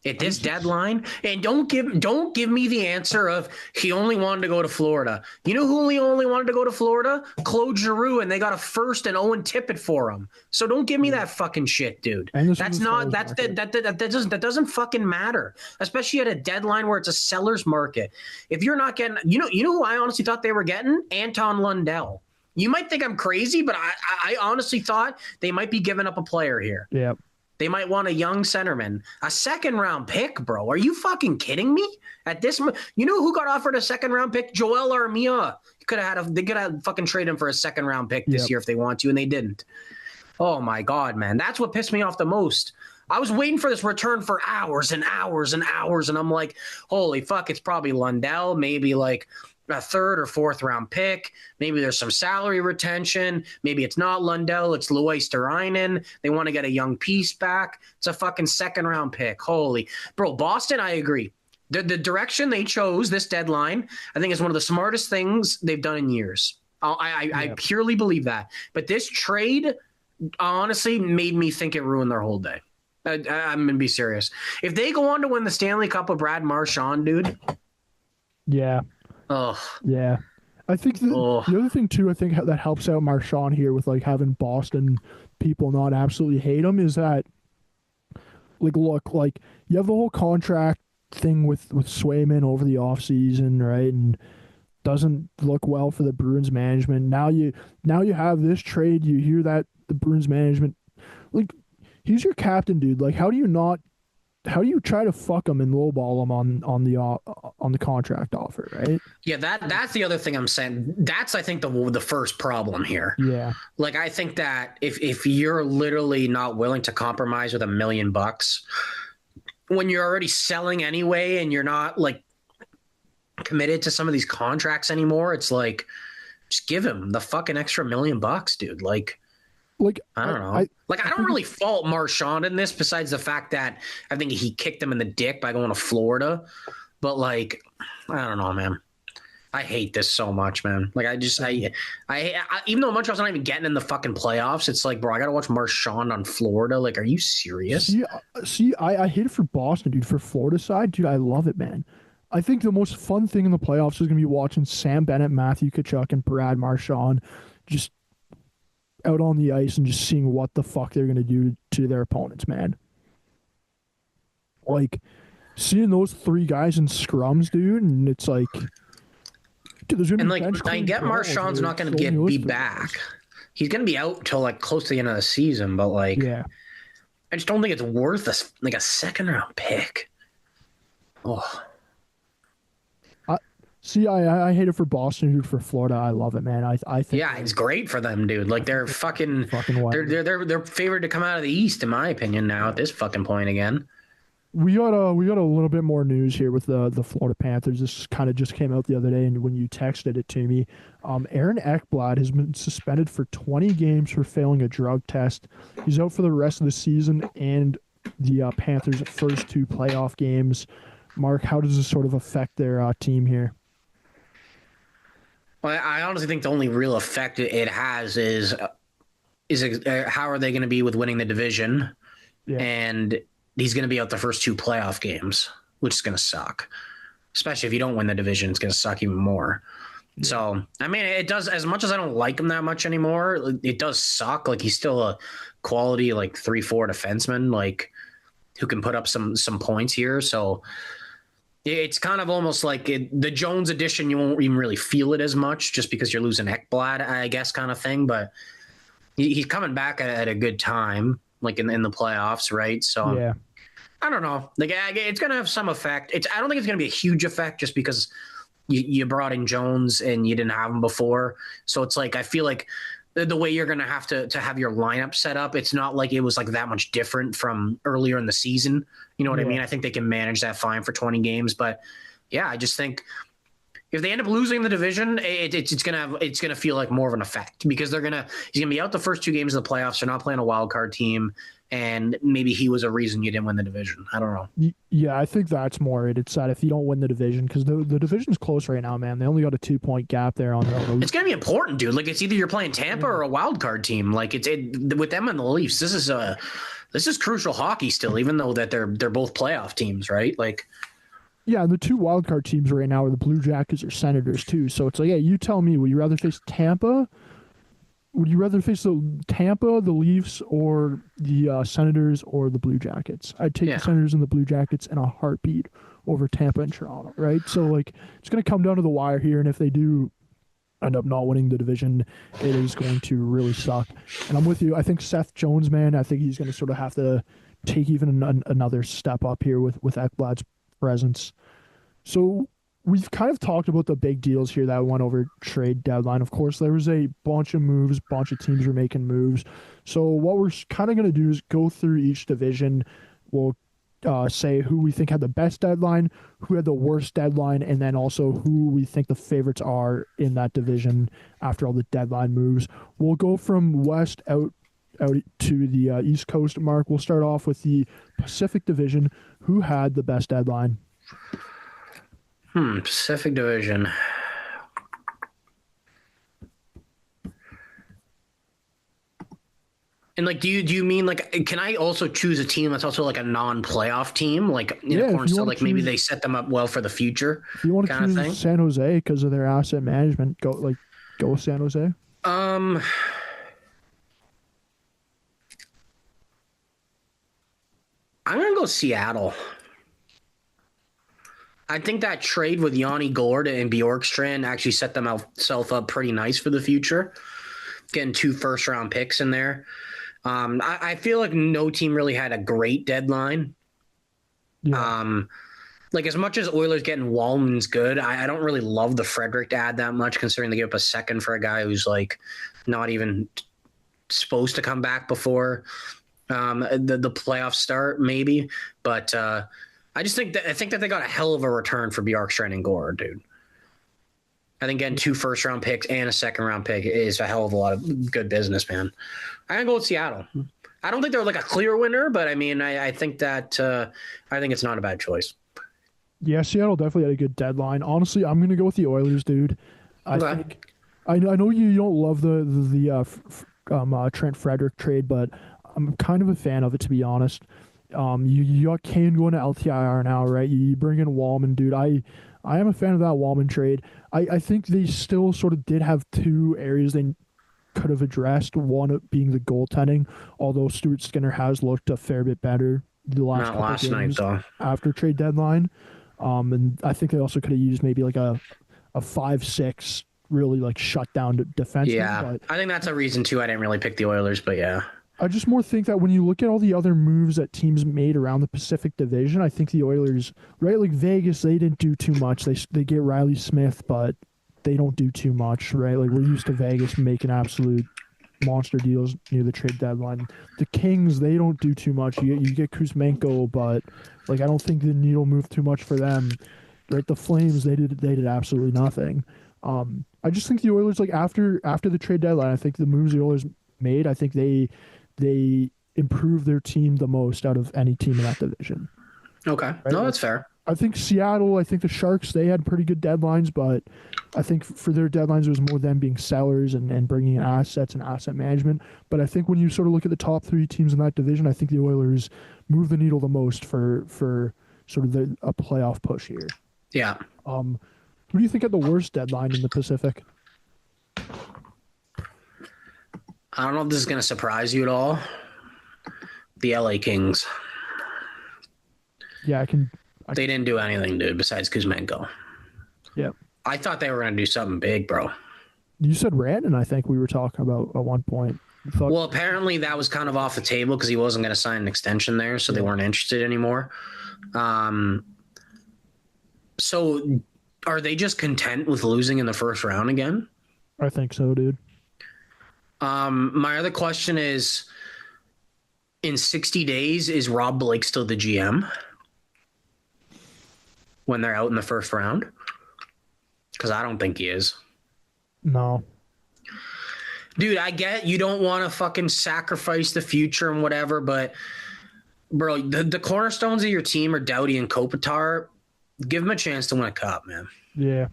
at this deadline. And don't give me the answer of he only wanted to go to Florida. You know who only wanted to go to Florida? Claude Giroux, and they got a first and Owen Tippett for him. So don't give me that fucking shit, dude. That doesn't fucking matter, especially at a deadline where it's a seller's market. If you're not getting, you know who I honestly thought they were getting? Anton Lundell. You might think I'm crazy, but I honestly thought they might be giving up a player here. Yeah. They might want a young centerman. A second round pick, bro. Are you fucking kidding me? At this, you know who got offered a second round pick? Joel Armia. They could have fucking traded him for a second round pick this year if they want to, and they didn't. Oh my God, man. That's what pissed me off the most. I was waiting for this return for hours and hours and hours, and I'm like, holy fuck, it's probably Lundell, maybe like a third or fourth round pick. Maybe there's some salary retention. Maybe it's not Lundell, it's Luosterainen. They want to get a young piece back. It's a fucking second round pick. Holy bro, Boston, I agree. The direction they chose this deadline, I think, is one of the smartest things they've done in years. I purely believe that. But this trade honestly made me think it ruined their whole day. I'm going to be serious. If they go on to win the Stanley Cup with Brad Marchand, dude. Yeah. Oh yeah, I think the other thing too, I think that helps out Marchand here with like having Boston people not absolutely hate him is that, like, look, like you have the whole contract thing with Swayman over the offseason, right, and doesn't look well for the Bruins management. Now you have this trade. You hear that the Bruins management, like, he's your captain, dude. Like, how do you try to fuck him and lowball him on the contract offer, right? Yeah, that's the other thing I'm saying. That's, I think, the first problem here. Yeah. Like, I think that if you're literally not willing to compromise with $1 million when you're already selling anyway and you're not like committed to some of these contracts anymore, it's like, just give him the fucking extra $1 million, dude. Like I don't know. I don't really fault Marchand in this, besides the fact that I think he kicked him in the dick by going to Florida. But like, I don't know, man. I hate this so much, man. Like, I even though Montreal's not even getting in the fucking playoffs, it's like, bro, I gotta watch Marchand on Florida. Like, are you serious? See, I hate it for Boston, dude. For Florida side, dude, I love it, man. I think the most fun thing in the playoffs is gonna be watching Sam Bennett, Matthew Tkachuk, and Brad Marchand just out on the ice and just seeing what the fuck they're going to do to their opponents, man. Like, seeing those three guys in scrums, dude, and it's like, dude, there's going to be bench clean. I get Marchand's not going to be back. He's going to be out till like close to the end of the season, but like, yeah, I just don't think it's worth a second round pick. Oh. See, I hate it for Boston, dude. For Florida, I love it, man. I think it's great for them, dude. Like, they're fucking they're favored to come out of the East, in my opinion. Now at this fucking point again. We got a little bit more news here with the Florida Panthers. This kind of just came out the other day, and when you texted it to me, Aaron Ekblad has been suspended for 20 games for failing a drug test. He's out for the rest of the season and the Panthers' first two playoff games. Mark, how does this sort of affect their team here? Well, I honestly think the only real effect it has is how are they going to be with winning the division, Yeah, and he's going to be out the first two playoff games, which is going to suck. Especially if you don't win the division, it's going to suck even more. yeah, So, I mean, it does, as much as I don't like him that much anymore, it does suck. Like, he's still a quality, like, 3-4 defenseman, like, who can put up some points here. So, it's kind of almost like the Jones edition, you won't even really feel it as much just because you're losing Ekblad, I guess, kind of thing. But he's coming back at a good time, like in the playoffs, right? So, yeah. I don't know. Like, it's going to have some effect. I don't think it's going to be a huge effect just because you brought in Jones and you didn't have him before. So it's like, I feel like the way you're going to have your lineup set up, it's not like it was like that much different from earlier in the season. You know what I mean? I think they can manage that fine for 20 games. But yeah, I just think if they end up losing the division, it's gonna feel like more of an effect because he's gonna be out the first two games of the playoffs. They're not playing a wild card team, and maybe he was a reason you didn't win the division. I don't know. Yeah, I think that's more it. It's that if you don't win the division, because the division's close right now, man. They only got a 2 point gap there on the. It's gonna be important, dude. Like it's either you're playing Tampa or a wild card team. Like with them and the Leafs. This is crucial hockey still, even though that they're both playoff teams, right? Like. Yeah, and the two wildcard teams right now are the Blue Jackets or Senators too. So it's like, yeah, you tell me, would you rather face Tampa? Would you rather face the Tampa, the Leafs, or the Senators or the Blue Jackets? I'd take the Senators and the Blue Jackets in a heartbeat over Tampa and Toronto, right? So like, it's going to come down to the wire here, and if they do end up not winning the division, it is going to really suck. And I'm with you. I think Seth Jones, man, I think he's going to sort of have to take even another step up here with Ekblad's presence. So we've kind of talked about the big deals here that went over trade deadline. Of course, there was a bunch of moves, bunch of teams were making moves. So what we're kind of going to do is go through each division. We'll say who we think had the best deadline, who had the worst deadline, and then also who we think the favorites are in that division after all the deadline moves. We'll go from west out to the East Coast. Mark, we'll start off with the Pacific Division. Who had the best deadline? Pacific Division. And like, do you mean like, can I also choose a team that's also like a non-playoff team, like so like maybe they set them up well for the future? If you want to choose San Jose because of their asset management, go with San Jose. I'm gonna go Seattle. I think that trade with Yanni Gourde and Bjorkstrand actually set themselves up pretty nice for the future. Getting 2 first-round picks in there. I feel like no team really had a great deadline. Yeah. Like as much as Oilers getting Walman's good, I don't really love the Frederick ad that much, considering they give up a second for a guy who's like not even supposed to come back before the playoffs start, maybe. But I think that they got a hell of a return for Bjorkstrand and Gourde, dude. I think getting 2 first-round picks and a second-round pick is a hell of a lot of good business, man. I'm gonna go with Seattle. I don't think they're like a clear winner, but I mean, I think that I think it's not a bad choice. Yeah, Seattle definitely had a good deadline. Honestly, I'm gonna go with the Oilers, dude. I think I know you don't love the Trent Frederick trade, but I'm kind of a fan of it, to be honest. You got Kane going to LTIR now, right? You bring in Walman, dude. I am a fan of that Walman trade. I think they still sort of did have 2 areas they could have addressed. One being the goaltending, although Stuart Skinner has looked a fair bit better the last couple of games after trade deadline. And I think they also could have used maybe like a 5-6 really like shut down defense. Yeah, but I think that's a reason too. I didn't really pick the Oilers, but yeah. I just more think that when you look at all the other moves that teams made around the Pacific Division, I think the Oilers, right, like Vegas, they didn't do too much. They get Riley Smith, but they don't do too much, right? Like we're used to Vegas making absolute monster deals near the trade deadline. The Kings, they don't do too much. You get Kuzmenko, but like I don't think the needle moved too much for them. Right, the Flames, they did absolutely nothing. I just think the Oilers, like after the trade deadline, I think the moves the Oilers made, I think they improved their team the most out of any team in that division. Okay. Right, No, like, that's fair. I think Seattle, I think the Sharks, they had pretty good deadlines, but I think for their deadlines, it was more them being sellers and bringing in assets and asset management. But I think when you sort of look at the top three teams in that division, I think the Oilers move the needle the most for sort of a playoff push here. Yeah. Who do you think had the worst deadline in the Pacific? I don't know if this is going to surprise you at all. The LA Kings. Yeah, They didn't do anything, dude, besides Kuzmenko. Yeah. I thought they were going to do something big, bro. You said Rantanen, I think we were talking about at one point. Well, apparently that was kind of off the table because he wasn't going to sign an extension there, so they weren't interested anymore. So are they just content with losing in the first round again? I think so, dude. My other question is, in 60 days, is Rob Blake still the GM when they're out in the first round? Because I don't think he is. No. Dude, I get you don't want to fucking sacrifice the future and whatever, but bro, the cornerstones of your team are Doughty and Kopitar. Give them a chance to win a cup, man. Yeah.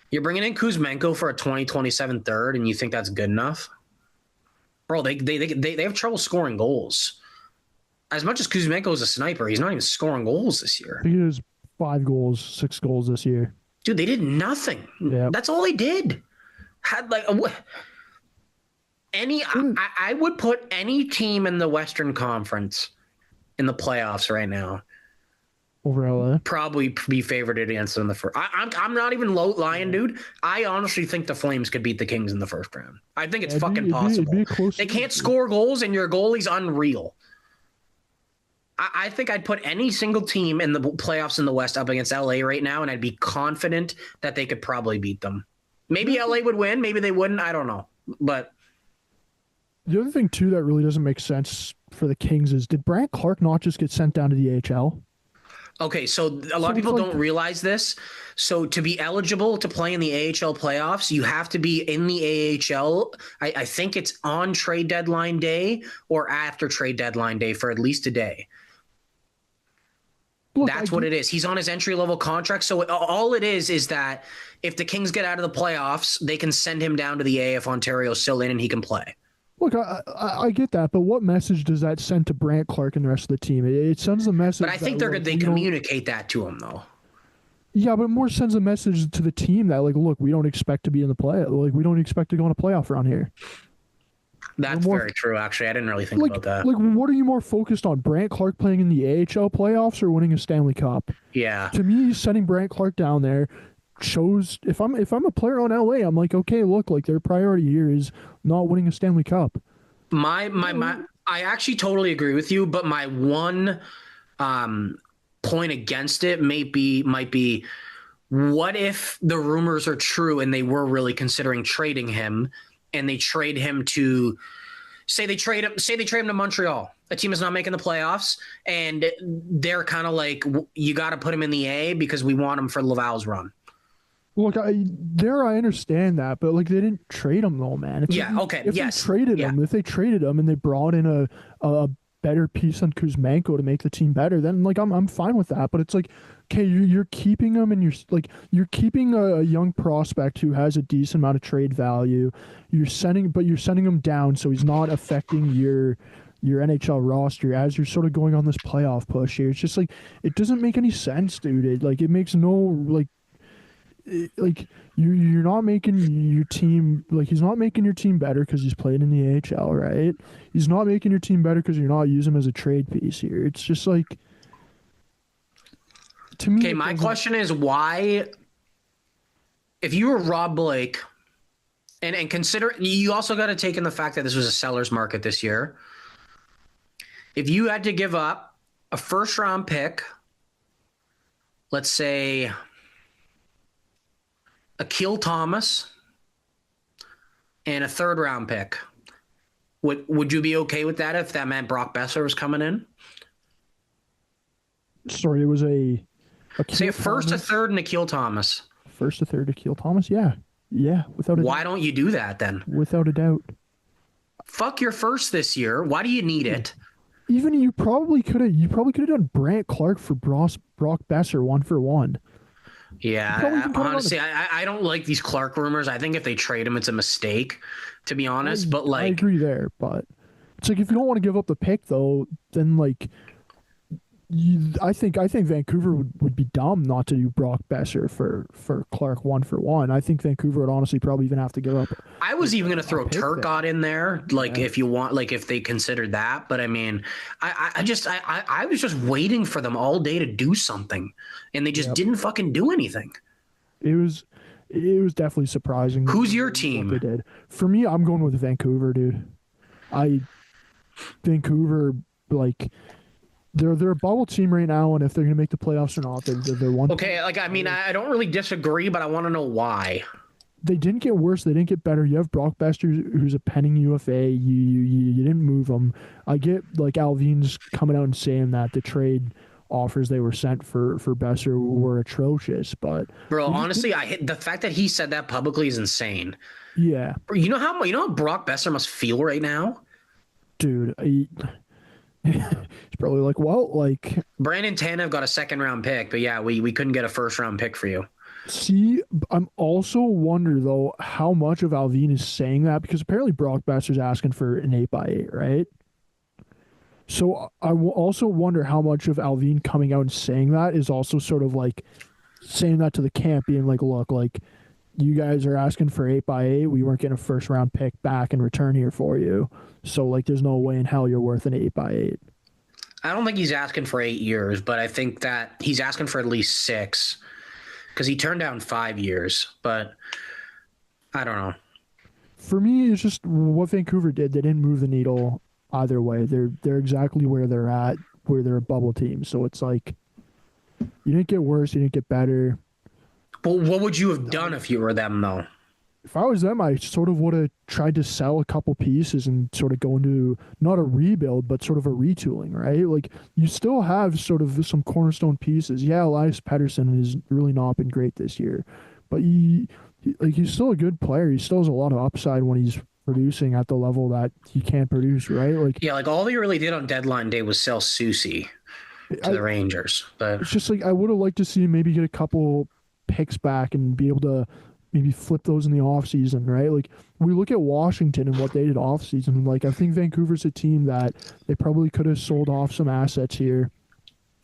You're bringing in Kuzmenko for a 2027 third, and you think that's good enough? Bro, they have trouble scoring goals. As much as Kuzmenko is a sniper, he's not even scoring goals this year. He has 5 goals, 6 goals this year. Dude, they did nothing. Yeah. That's all they did. Had like I would put any team in the Western Conference in the playoffs right now over LA, probably be favored against them in the first. I'm not even lying, dude. I honestly think the Flames could beat the Kings in the first round. I think it's fucking possible. They can't score goals, and your goalie's unreal. I think I'd put any single team in the playoffs in the West up against LA right now, and I'd be confident that they could probably beat them. Maybe LA would win, maybe they wouldn't. I don't know, but the other thing too that really doesn't make sense for the Kings is, did Brandt Clarke not just get sent down to the AHL? Okay, so a lot of people don't realize this. So to be eligible to play in the AHL playoffs, you have to be in the AHL. I think it's on trade deadline day or after trade deadline day for at least a day. Look, that's what it is. He's on his entry-level contract. So all it is that if the Kings get out of the playoffs, they can send him down to the AF Ontario still in and he can play. Look, I get that, but what message does that send to Brandt Clarke and the rest of the team? It sends a message. But I think they communicate that to him, though. Yeah, but it more sends a message to the team that, like, look, we don't expect to be in the play. Like, we don't expect to go on a playoff round here. That's very true, actually. I didn't really think about that. Like, what are you more focused on, Brandt Clarke playing in the AHL playoffs or winning a Stanley Cup? Yeah. To me, sending Brandt Clarke down there shows, if I'm a player on LA, I'm like, okay, look, like their priority here is not winning a Stanley Cup. I actually totally agree with you, but my one point against it might be what if the rumors are true and they were really considering trading him, and they trade him to say they trade him to Montreal. A team is not making the playoffs, and they're kind of like, you got to put him in the A because we want him for Laval's run. Look, I understand that, but like they didn't trade him though, man. If they traded him and they brought in a better piece on Kuzmenko to make the team better, then like I'm fine with that. But it's like, okay, you're keeping him, and you're keeping a young prospect who has a decent amount of trade value. You're sending him down, so he's not affecting your NHL roster as you're sort of going on this playoff push here. It's just like, it doesn't make any sense, dude. It makes no you're not making your team, like, he's not making your team better because he's playing in the AHL, right? He's not making your team better because you're not using him as a trade piece here. It's just like, to me. Okay, my question is, why, if you were Rob Blake, and consider, you also got to take in the fact that this was a seller's market this year. If you had to give up a first round pick, let's say Akil Thomas, and a third round pick, Would you be okay with that if that meant Brock Besser was coming in? Sorry, it was Say a Akil first, a Thomas, third, and Akil Thomas. first, a third, Akil Thomas. Yeah, yeah, Why don't you do that then? without a doubt. Fuck your first this year. Why do you need it? Even you probably could have done Brant Clark for Brock Besser 1-for-1. Yeah, honestly, I don't like these Clark rumors. I think if they trade him, it's a mistake, to be honest. But I like, agree there, but it's like if you don't want to give up the pick though, then like I think Vancouver would be dumb not to do Brock Besser for Clark 1-for-1. I think Vancouver would honestly probably even have to give up I was even going to throw Turcotte in there, like Yeah. if you want, like if they considered that. But I mean, I was just waiting for them all day to do something, and they just Yep. didn't fucking do anything. It was definitely surprising. Who's your what they team? did. For me, I'm going with Vancouver, dude. I Vancouver like they're a bubble team right now, and if they're gonna make the playoffs or not, they're one. Okay, like I mean, I don't really disagree, but I want to know why. They didn't get worse. They didn't get better. You have Brock Besser, who's a pending UFA. You didn't move him. I get like Alvin's coming out and saying that the trade offers they were sent for Besser were atrocious, but Bro, honestly, I hit the fact that he said that publicly is insane. yeah, You know how Brock Besser must feel right now? dude, he's probably like, well, like, Brandon Tanev got a second round pick, but yeah, we couldn't get a first round pick for you. see, I'm also wonder though how much of Alvin is saying that because apparently Brock Besser's asking for an 8x8, right? So I will also wonder how much of Alvin coming out and saying that is also sort of like saying that to the camp, being like, look, like you guys are asking for 8x8. We weren't getting a first round pick back in return here for you. So like there's no way in hell you're worth an 8x8. I don't think he's asking for 8 years, but I think that he's asking for at least 6 because he turned down 5 years. But I don't know. For me, it's just what Vancouver did. They didn't move the needle either way. They're exactly where they're at, where they're a bubble team. So it's like you didn't get worse, you didn't get better. But what would you have done if you were them, though? If I was them, I sort of would have tried to sell a couple pieces and sort of go into not a rebuild, but sort of a retooling, right? Like you still have sort of some cornerstone pieces. Yeah, Elias Pettersson has really not been great this year, but he's still a good player. He still has a lot of upside when he's producing at the level that he can produce, right? Like Yeah, like all they really did on deadline day was sell Susie to the Rangers. But it's just like I would have liked to see him maybe get a couple picks back and be able to maybe flip those in the offseason, right? Like we look at Washington and what they did offseason. Like I think Vancouver's a team that they probably could have sold off some assets here,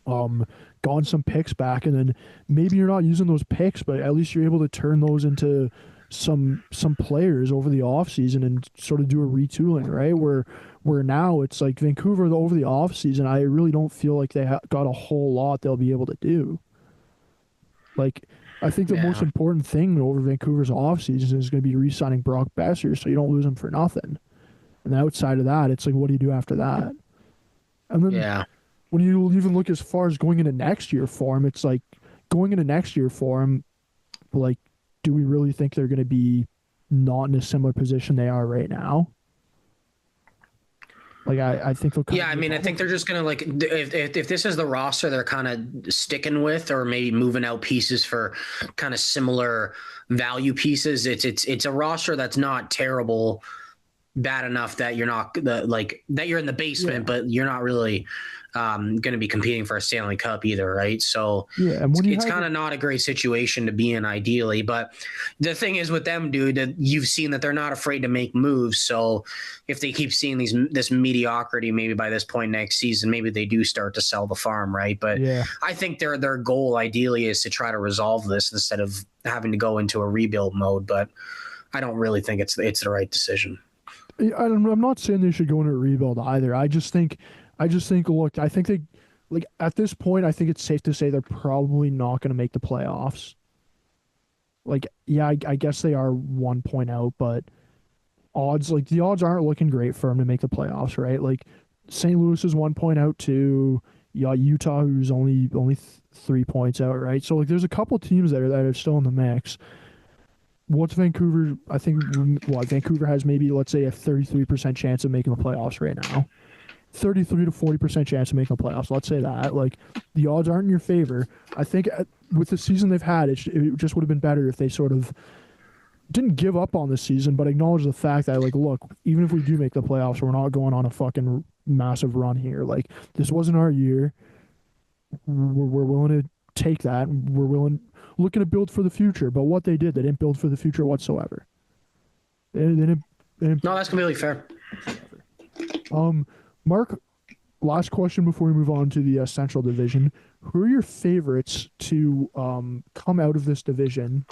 gone some picks back, and then maybe you're not using those picks, but at least you're able to turn those into some players over the offseason and sort of do a retooling, right? Where now it's like Vancouver over the offseason, I really don't feel like they got a whole lot they'll be able to do. Like I think the most important thing over Vancouver's offseason is going to be re-signing Brock Besser so you don't lose him for nothing. And outside of that, it's like, what do you do after that? And then when you even look as far as going into next year for him, it's like going into next year for him, like, do we really think they're going to be not in a similar position they are right now? Like I think they'll. I mean, I think they're just gonna like if this is the roster they're kind of sticking with, or maybe moving out pieces for kind of similar value pieces. It's a roster that's not terrible, bad enough that you're not that you're in the basement, but you're not really going to be competing for a Stanley Cup either, right? So and it's kind of not a great situation to be in ideally. But the thing is with them, dude, that you've seen that they're not afraid to make moves. So if they keep seeing this mediocrity, maybe by this point next season, maybe they do start to sell the farm, right? But I think their goal ideally is to try to resolve this instead of having to go into a rebuild mode. But I don't really think it's the right decision. I'm not saying they should go into a rebuild either. I just think, look, I think they, like, at this point, I think it's safe to say they're probably not going to make the playoffs. Like, yeah, I guess they are 1 point out, but the odds aren't looking great for them to make the playoffs, right? Like, St. Louis is 1 point out too. You got Utah, who's only 3 points out, right? So, like, there's a couple teams that are still in the mix. what's Vancouver? I think what Vancouver has maybe let's say a 33% chance of making the playoffs right now. 33 to 40% chance of making the playoffs. Let's say that. Like the odds aren't in your favor. I think with the season they've had, it just would have been better if they sort of didn't give up on this season, but acknowledge the fact that, like, look, even if we do make the playoffs, we're not going on a fucking massive run here. Like, this wasn't our year. We're willing to take that. We're looking to build for the future. But what they did, they didn't build for the future whatsoever. They didn't No, that's completely fair. Mark, last question before we move on to the Central Division. Who are your favorites to come out of this division?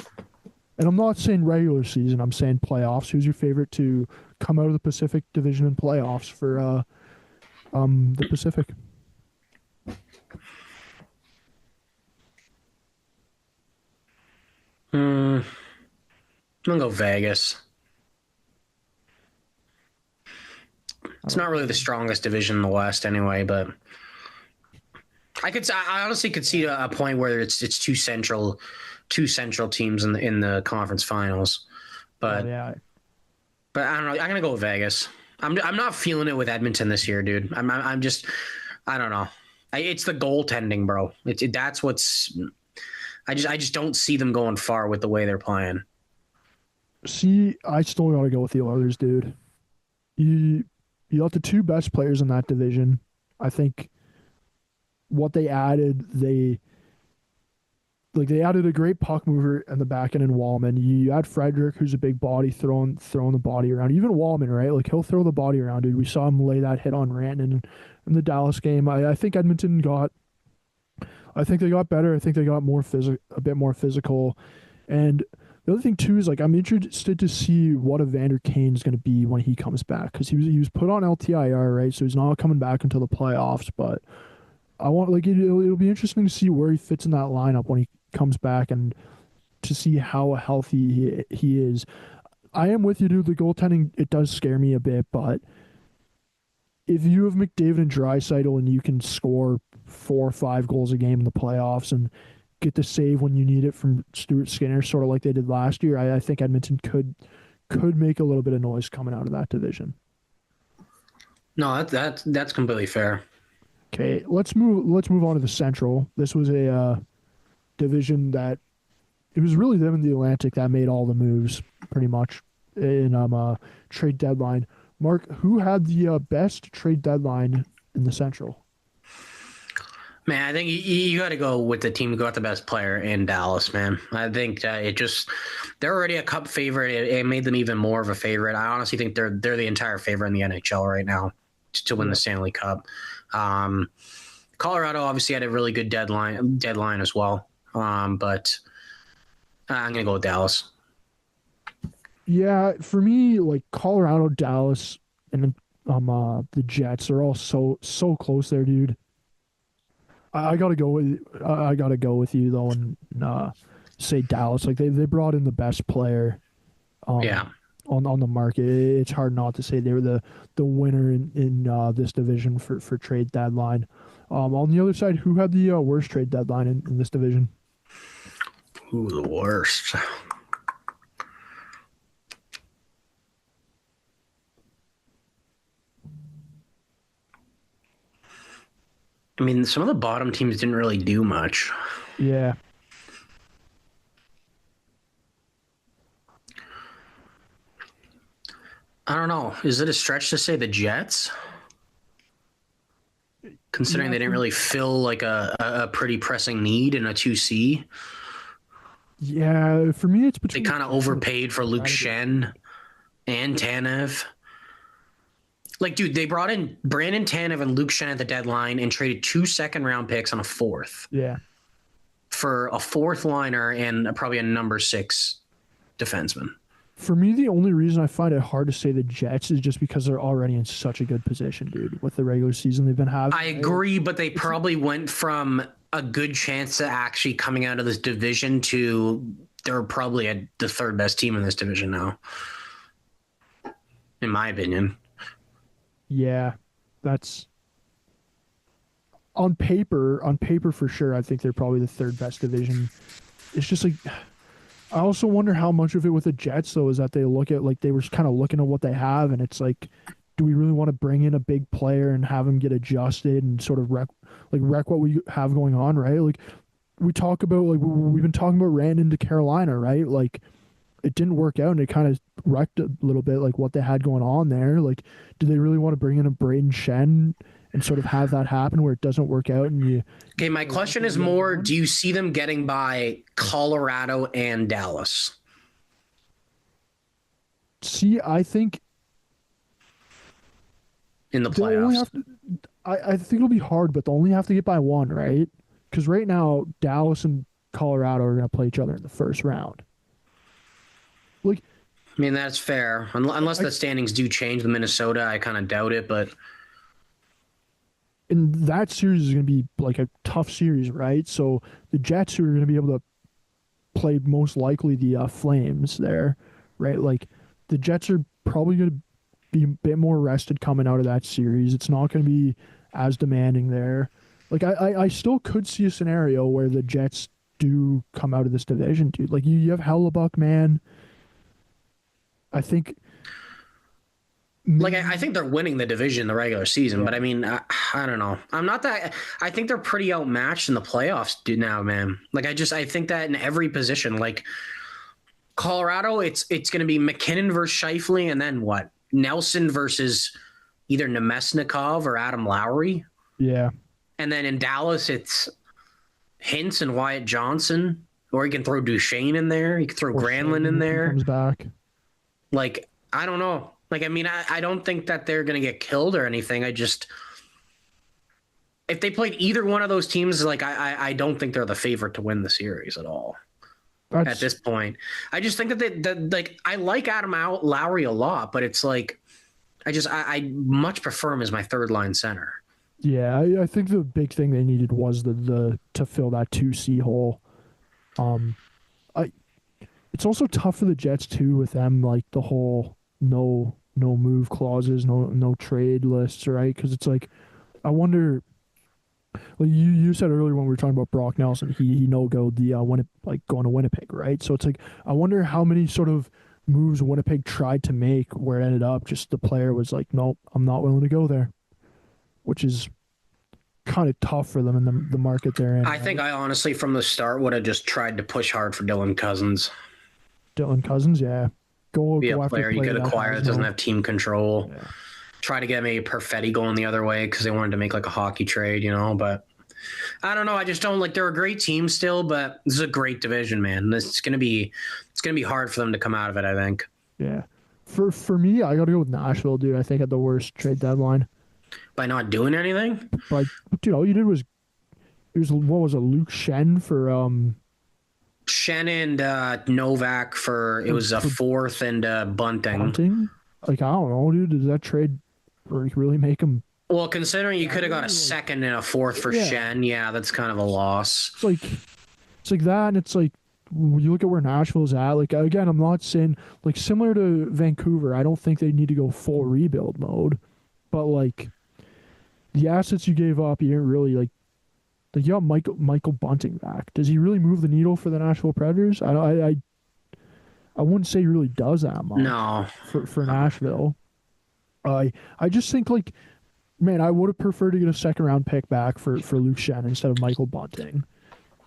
And I'm not saying regular season, I'm saying playoffs. Who's your favorite to come out of the Pacific Division in playoffs for the Pacific? I'm going to go Vegas. It's not really the strongest division in the West anyway, but I honestly could see a point where it's two central teams in the conference finals. But yeah. But I don't know. I'm gonna go with Vegas. I'm not feeling it with Edmonton this year, dude. I'm just I don't know. It's the goaltending, bro. That's what's. I just don't see them going far with the way they're playing. See, I still gotta go with the Oilers, dude. You got the two best players in that division. I think what they added, they added a great puck mover in the back end in Walman. You add Frederick, who's a big body, throwing the body around. Even Walman, right? Like he'll throw the body around, dude. We saw him lay that hit on Rantanen in the Dallas game. I think Edmonton got. I think they got better. I think they got a bit more physical. And the other thing too is like I'm interested to see what Evander Kane's going to be when he comes back because he was put on LTIR, right? So he's not coming back until the playoffs. But I want it'll be interesting to see where he fits in that lineup when he comes back and to see how healthy he is. I am with you, dude. The goaltending, it does scare me a bit, but if you have McDavid and Draisaitl and you can score 4 or 5 goals a game in the playoffs and get the save when you need it from Stuart Skinner, sort of like they did last year, I think Edmonton could make a little bit of noise coming out of that division. No, that's completely fair. Okay, let's move on to the Central. This was a division that it was really them in the Atlantic that made all the moves pretty much in trade deadline. Mark, who had the best trade deadline in the Central? Man, I think you got to go with the team who got the best player in Dallas, man. I think they're already a cup favorite. It made them even more of a favorite. I honestly think they're the entire favorite in the NHL right now to win the Stanley Cup. Colorado obviously had a really good deadline as well. But I'm going to go with Dallas. Yeah, for me, like Colorado, Dallas, and the Jets are all so close there, dude. I gotta go with you though, and say Dallas. Like they brought in the best player, on the market. It's hard not to say they were the winner in this division for trade deadline. On the other side, who had the worst trade deadline in this division? Ooh, the worst. I mean, some of the bottom teams didn't really do much. Yeah. I don't know. Is it a stretch to say the Jets? Considering they didn't really fill like a pretty pressing need in a 2C. Yeah, for me it's between. They kind of overpaid for Luke Schenn and Tanev. Like, dude, they brought in Brandon Tanev and Luke Schenn at the deadline and traded 2 second-round picks on a 4th. Yeah. For a 4th liner and probably a number 6 defenseman. For me, the only reason I find it hard to say the Jets is just because they're already in such a good position, dude, with the regular season they've been having. I agree, but they probably went from a good chance to actually coming out of this division to they're probably the 3rd best team in this division now, in my opinion. Yeah, that's on paper for sure. I think they're probably the 3rd best division. It's just like I also wonder how much of it with the Jets though is that they look at like they were kind of looking at what they have, and it's like, do we really want to bring in a big player and have him get adjusted and sort of wreck what we have going on, right? Like we talk about like we've been talking about Rantanen to Carolina, right? Like it didn't work out and it kind of wrecked a little bit like what they had going on there. Like, do they really want to bring in a Braden Shen and sort of have that happen where it doesn't work out and you? Okay, my question is more: do you see them getting by Colorado and Dallas? See, I think In the they only have playoffs. to. I think it'll be hard, but they'll only have to get by one, right? Because right now Dallas and Colorado are going to play each other in the first round. Like, I mean, that's fair. Unless I, the standings do change with Minnesota, I kind of doubt it. But and that series is going to be like a tough series, right? So the Jets who are going to be able to play most likely the Flames there, right? Like the Jets are probably going to be a bit more rested coming out of that series. It's not going to be as demanding there. Like I still could see a scenario where the Jets do come out of this division, dude. Like you have Hellebuck, man. I think like, maybe, I think they're winning the division the regular season. yeah. But I mean, I don't know. I'm not that. I think they're pretty outmatched in the playoffs now, man. Like I think that in every position, like Colorado, it's going to be McKinnon versus Scheifele, and then what? Nelson versus either Nemesnikov or Adam Lowry. Yeah. And then in Dallas, it's Hintz and Wyatt Johnson, or you can throw Duchesne in there. You can throw Or Granlund in Swayman if he there. comes back. Like, I don't know. Like, I mean, I don't think that they're going to get killed or anything. If they played either one of those teams, like, I don't think they're the favorite to win the series at all at That's this point. I just think that like, I like Adam Lowry a lot, but it's like, I much prefer him as my third line center. yeah, I think the big thing they needed was the to fill that 2C hole. Um I It's also tough for the Jets too with them like the whole no move clauses, no trade lists, right? Because it's like I wonder. Like you said earlier when we were talking about Brock Nelson, he no go the like going to Winnipeg, right? So it's like I wonder how many sort of moves Winnipeg tried to make where it ended up just the player was like, nope, I'm not willing to go there, which is kind of tough for them in the market they're in, I think right? I honestly, from the start, would have just tried to push hard for Dylan Cozens. Dylan Cousins, yeah, Be a go after a player you player could that acquire has that doesn't no, have team control. yeah. Try to get maybe Perfetti going the other way because they wanted to make like a hockey trade, But I don't know. I just don't like. They're a great team still, but this is a great division, man. It's gonna be hard for them to come out of it. I think Yeah. For me, I got to go with Nashville, dude. I think at the worst trade deadline. by not doing anything. But dude, all you did was it was what was it, Luke Shen Shen and Novak for it was a for fourth and Bunting. Bunting? Like I don't know, dude. Does that trade really make him Well, considering you could have got a better? Like, second and a fourth for yeah, Shen, yeah, that's kind of a loss. it's like that, and it's like you look at where Nashville's at. Like again, I'm not saying like similar to Vancouver. I don't think they need to go full rebuild mode, but like the assets you gave up, you didn't really like you got Michael Bunting back. Does he really move the needle for the Nashville Predators? I wouldn't say he really does that much No, for Nashville. I just think like man, I would have preferred to get a second round pick back for Luke Shen instead of Michael Bunting,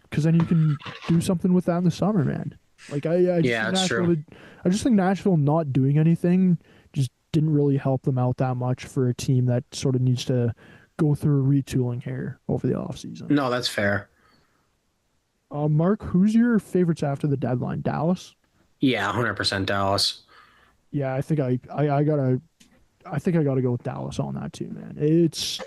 because then you can do something with that in the summer, man. Like I just yeah, think that's true. I just think Nashville not doing anything just didn't really help them out that much for a team that sort of needs to go through a retooling here over the offseason. No, that's fair. Mark, who's your favorites after the deadline? Dallas? Yeah, 100% Dallas. Yeah, I think I gotta go with Dallas on that too, man. It's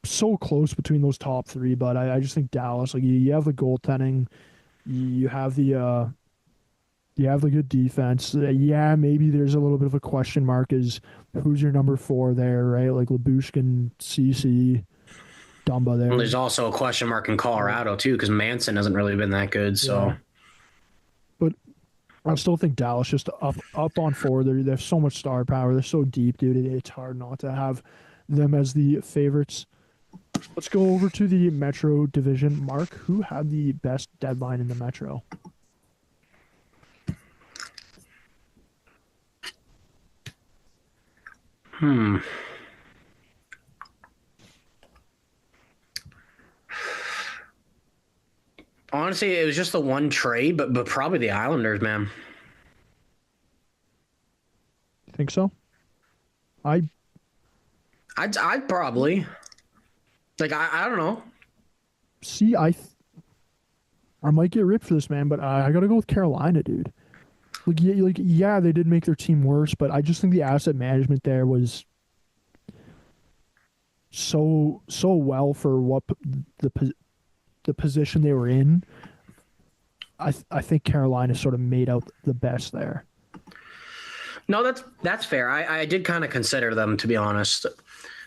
so close between those top three, but I just think Dallas, like you have the goaltending, you have the good defense. Yeah, maybe there's a little bit of a question mark is who's your number four there, right? Like Labushkin, CC, Dumba Well, there. there's also a question mark in But Colorado too because Manson hasn't really been that good. yeah, So but I still think Dallas just up on forward. They have so much star power. They're so deep, dude. It's hard not to have them as the favorites. Let's go over to the Metro division. Mark, who had the best deadline in the Metro? Hmm. Honestly, it was just the one trade, but probably the Islanders, man. You think so? I I'd probably like I don't know. see. I might get ripped for this, man, but I gotta go with Carolina, dude. Yeah, they did make their team worse, but I just think the asset management there was so well for the the position they were in. I think Carolina sort of made out the best there. No, that's fair. I did kind of consider them, to be honest.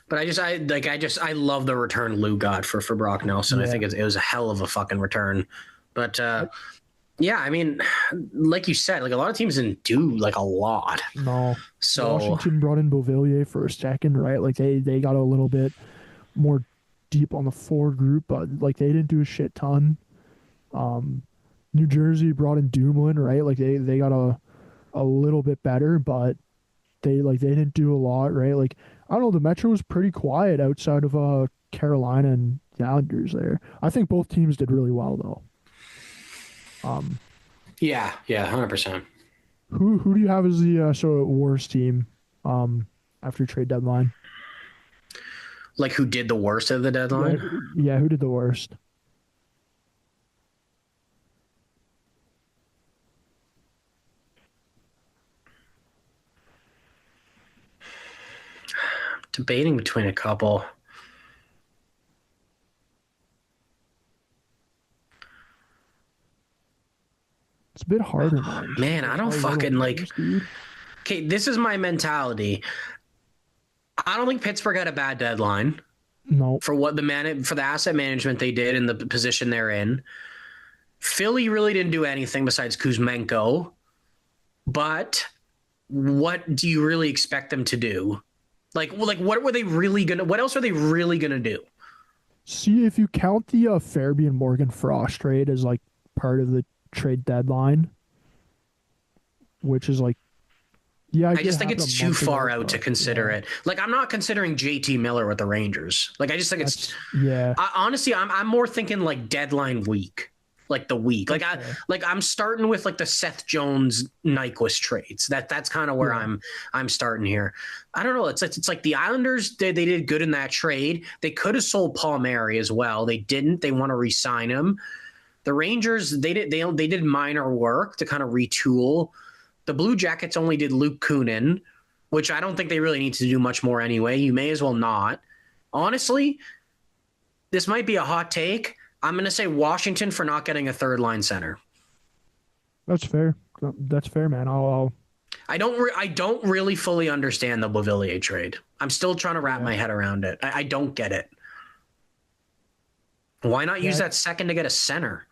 But I love the return Lou got for Brock Nelson. I Yeah. think it was a hell of a fucking return. But I, yeah, I mean, like you said, like a lot of teams didn't do like a lot. no, So Washington brought in Beauvillier for a second, right? Like they got a little bit more deep on the forward group, but like they didn't do a shit ton. Um, New Jersey brought in Dumoulin, right? Like they got a little bit better, but they didn't do a lot, right? Like I don't know, the Metro was pretty quiet outside of Carolina and the Islanders there. I think both teams did really well though. Um, yeah, 100%. who do you have as the sort of worst team after trade deadline? Like who did the worst of the Yeah, deadline? yeah, who did the worst? Debating between a couple. It's a bit harder, man. Just Man, because I there's don't so little fucking like. news, dude. Okay, this is my mentality. I don't think Pittsburgh had a bad deadline No, for what for the asset management they did in the position they're in. Philly really didn't do anything besides Kuzmenko. But what do you really expect them to do? Like what were they really gonna? What else are they really gonna do? see if you count the Fairby Morgan Frost trade as like part of the trade deadline, which is like, yeah, I I get it just think happened it's a too month far ago, out to but consider yeah, it. Like I'm not considering JT Miller with the Rangers. Like I just think it's yeah, honestly I'm more thinking like deadline week, like the week. that's fair. Like I'm starting with like the Seth Jones Nyquist trades. That's kind of where Yeah, I'm starting here. I don't know. It's like the Islanders they did good in that trade. They could have sold Paul Mary as well. They didn't. They want to re-sign him. The Rangers they did minor work to kind of retool. The Blue Jackets only did Luke Kunin, which I don't think they really need to do much more anyway. You may as well not. Honestly, this might be a hot take. I'm going to say Washington for not getting a third line center. that's fair. That's fair, man. I don't really fully understand the Beauvillier trade. I'm still trying to wrap Yeah, my head around it. I don't get it. Why not use yeah, that second to get a center?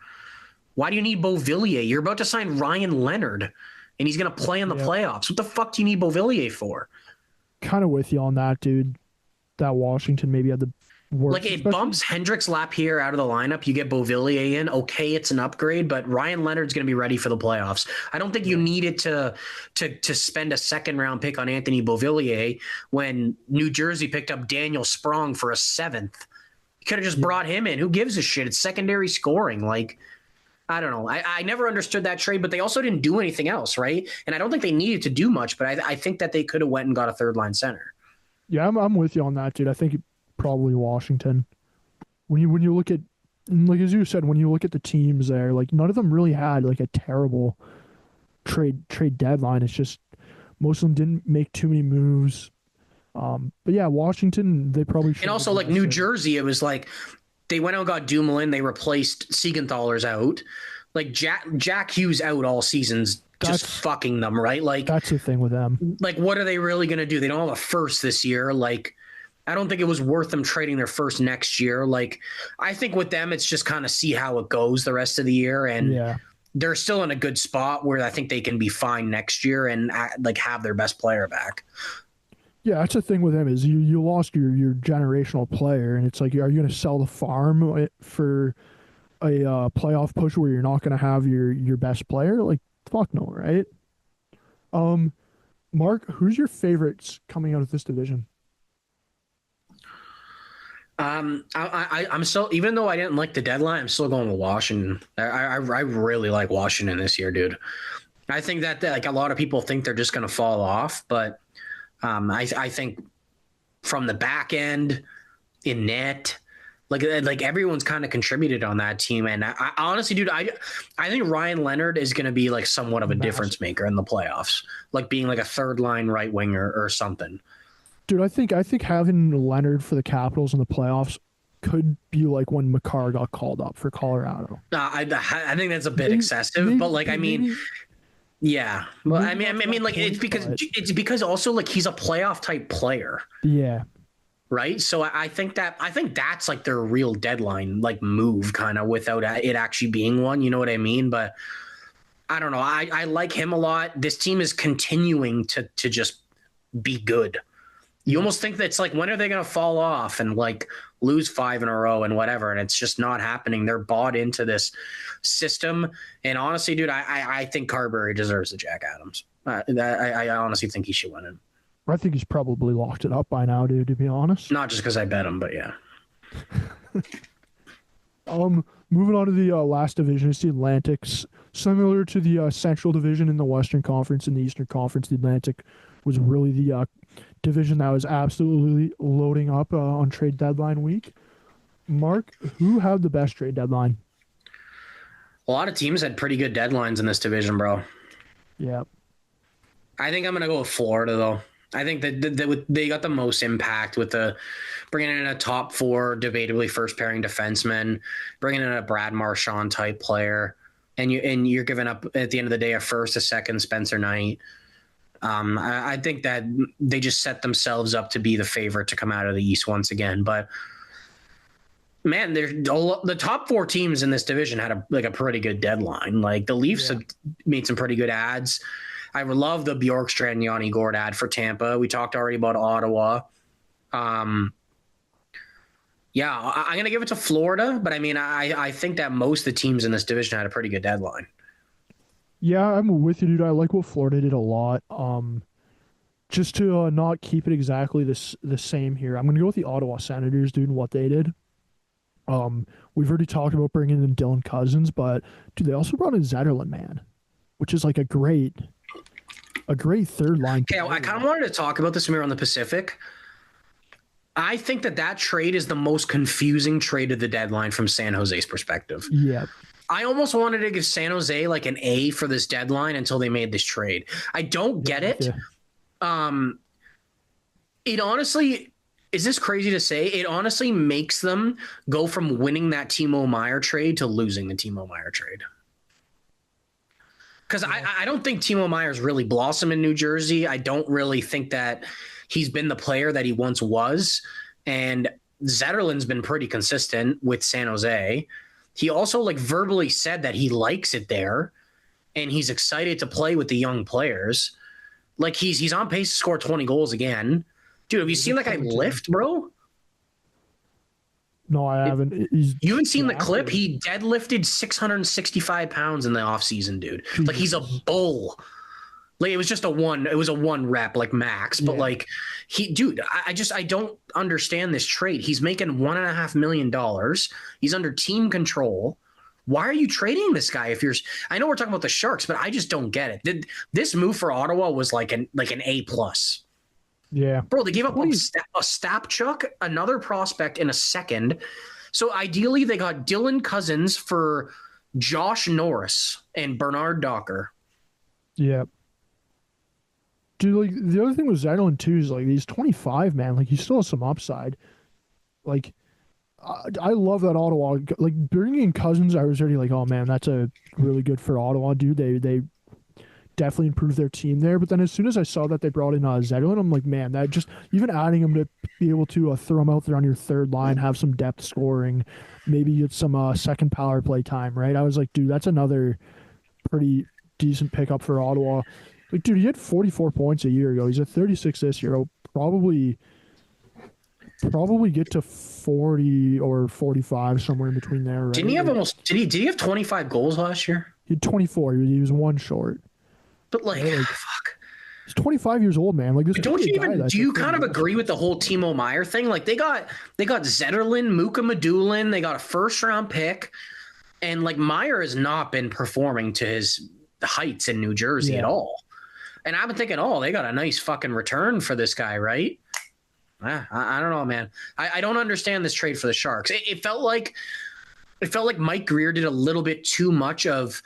Why do you need Beauvillier? You're about to sign Ryan Leonard, and he's going to play in the yeah. playoffs. What the fuck do you need Beauvillier for? Kind of with you on that, dude. That Washington maybe had the Like worst, it especially. bumps Hendricks Lapierre out of the lineup. You get Beauvillier in. Okay, it's an upgrade, but Ryan Leonard's going to be ready for the playoffs. I don't think you Yeah, needed to spend a second round pick on Anthony Beauvillier when New Jersey picked up Daniel Sprong for a seventh. You could have just yeah, brought him in. Who gives a shit? It's secondary scoring. Like I don't know. I never understood that trade, but they also didn't do anything else, right? And I don't think they needed to do much, but I think that they could have went and got a third line center. yeah. I'm with you on that, dude. I think probably Washington. When you look at, like as you said, when you look at the teams there, like none of them really had like a terrible trade deadline. It's just most of them didn't make too many moves. But yeah, Washington, they probably And should have also like New addressed it. Jersey, it was like they went out and got Dumoulin. They replaced Siegenthaler's out. Like Jack Hughes out all seasons, just That's fucking them, right? that's the thing with them. Like what are they really going to do? They don't have a first this year. Like I don't think it was worth them trading their first next year. Like I think with them, it's just kind of see how it goes the rest of the year, and Yeah, they're still in a good spot where I think they can be fine next year and like have their best player back. yeah. That's the thing with them is you lost your generational player, and it's like, are you going to sell the farm for a playoff push where you're not going to have your best player? Like, fuck no, right? Um, Mark, who's your favorites coming out of this division? I'm still, even though I didn't like the deadline, I'm still going with Washington. I really like Washington this year, dude. I think that like a lot of people think they're just going to fall off, but I think from the back end in net, like everyone's kind of contributed on that team. And I honestly, dude, I think Ryan Leonard is going to be like somewhat of a Massive. difference maker in the playoffs, like being like a third line right winger or something. Dude, I think having Leonard for the Capitals in the playoffs could be like when Makar got called up for Colorado. I think that's a bit Maybe, excessive, but maybe, like I mean, maybe, yeah. Well, maybe not to I that mean, like point, but it's because also like he's a playoff type player, yeah, right? So I think that's like their real deadline like move, kind of without it actually being one. You know what I mean? But I don't know. I like him a lot. This team is continuing to just be good. You yeah. almost think that it's like, when are they going to fall off and like lose 5 in a row and whatever? And it's just not happening. They're bought into this system. And honestly, dude, I think Carberry deserves the Jack Adams. I honestly think he should win it. I think he's probably locked it up by now, dude, to be honest. Not just because I bet him, but yeah. Moving on to the last division, it's the Atlantic's. Similar to the Central Division in the Western Conference and the Eastern Conference, the Atlantic was really the division that was absolutely loading up on trade deadline week. Mark, who had the best trade deadline? A lot of teams had pretty good deadlines in this division, bro. Yeah, I think I'm going to go with Florida, though. I think that they got the most impact with the bringing in a top four, debatably first pairing defenseman, bringing in a Brad Marchand type player, and you're giving up at the end of the day a first, a second, Spencer Knight. I think that they just set themselves up to be the favorite to come out of the East once again. But man, the top four teams in this division had a pretty good deadline. Like the Leafs have made some pretty good ads. I would love the Bjorkstrand and Yanni Gord ad for Tampa. We talked already about Ottawa. Yeah, I'm going to give it to Florida, but I mean, I think that most of the teams in this division had a pretty good deadline. yeah, I'm with you, dude. I like what Florida did a lot. Just to not keep it exactly the same here, I'm gonna go with the Ottawa Senators, dude, and what they did. We've already talked about bringing in Dylan Cozens, but dude, they also brought in Zetterlund, man, which is like a great third line Okay, I player. kind of wanted to talk about this when we were on the Pacific. I think that trade is the most confusing trade of the deadline from San Jose's perspective. Yeah, I almost wanted to give San Jose like an A for this deadline until they made this trade. I don't get it. yeah. It honestly, is this crazy to say? It honestly makes them go from winning that Timo Meier trade to losing the Timo Meier trade. Because I don't think Timo Meier's really blossomed in New Jersey. I don't really think that he's been the player that he once was. And Zetterlund's been pretty consistent with San Jose. He also like verbally said that he likes it there and he's excited to play with the young players. Like he's on pace to score 20 goals again. Dude, have you seen that guy lift, bro? No, I haven't. You haven't seen the clip? He deadlifted 665 pounds in the offseason, dude. Jesus. Like he's a bull. Like it was a one rep, like max. But like I don't understand this trade. He's making $1.5 million. He's under team control. Why are you trading this guy? I know we're talking about the Sharks, but I just don't get it. This move for Ottawa was like an A plus. Yeah. Bro, they gave up a Stapchuk, another prospect in a second. So ideally, they got Dylan Cozens for Josh Norris and Bernard Docker. Yeah. Dude, like the other thing with Zetterlund too is like he's 25, man. Like he still has some upside. Like I love that Ottawa. Like bringing in Cozens, I was already like, oh man, that's a really good for Ottawa, dude. They definitely improved their team there. But then as soon as I saw that they brought in Zetterlund, I'm like, man, that just even adding him to be able to throw him out there on your third line, have some depth scoring, maybe get some second power play time, right? I was like, dude, that's another pretty decent pickup for Ottawa. Like, dude, he had 44 points a year ago. He's at 36 this year. He'll probably get to 40 or 45, somewhere in between there. Right? Didn't he have did he have 25 goals last year? He had 24. He was one short. But like, right? fuck. He's 25 years old, man. Like this. But don't you even do you kind of agree with the whole Timo Meier thing? Like they got Zetterlund, Muka Madulin, they got a first round pick, and like Meier has not been performing to his heights in New Jersey at all. And I've been thinking, oh, they got a nice fucking return for this guy, right? I don't know, man. I don't understand this trade for the Sharks. It felt like Mike Grier did a little bit too much of,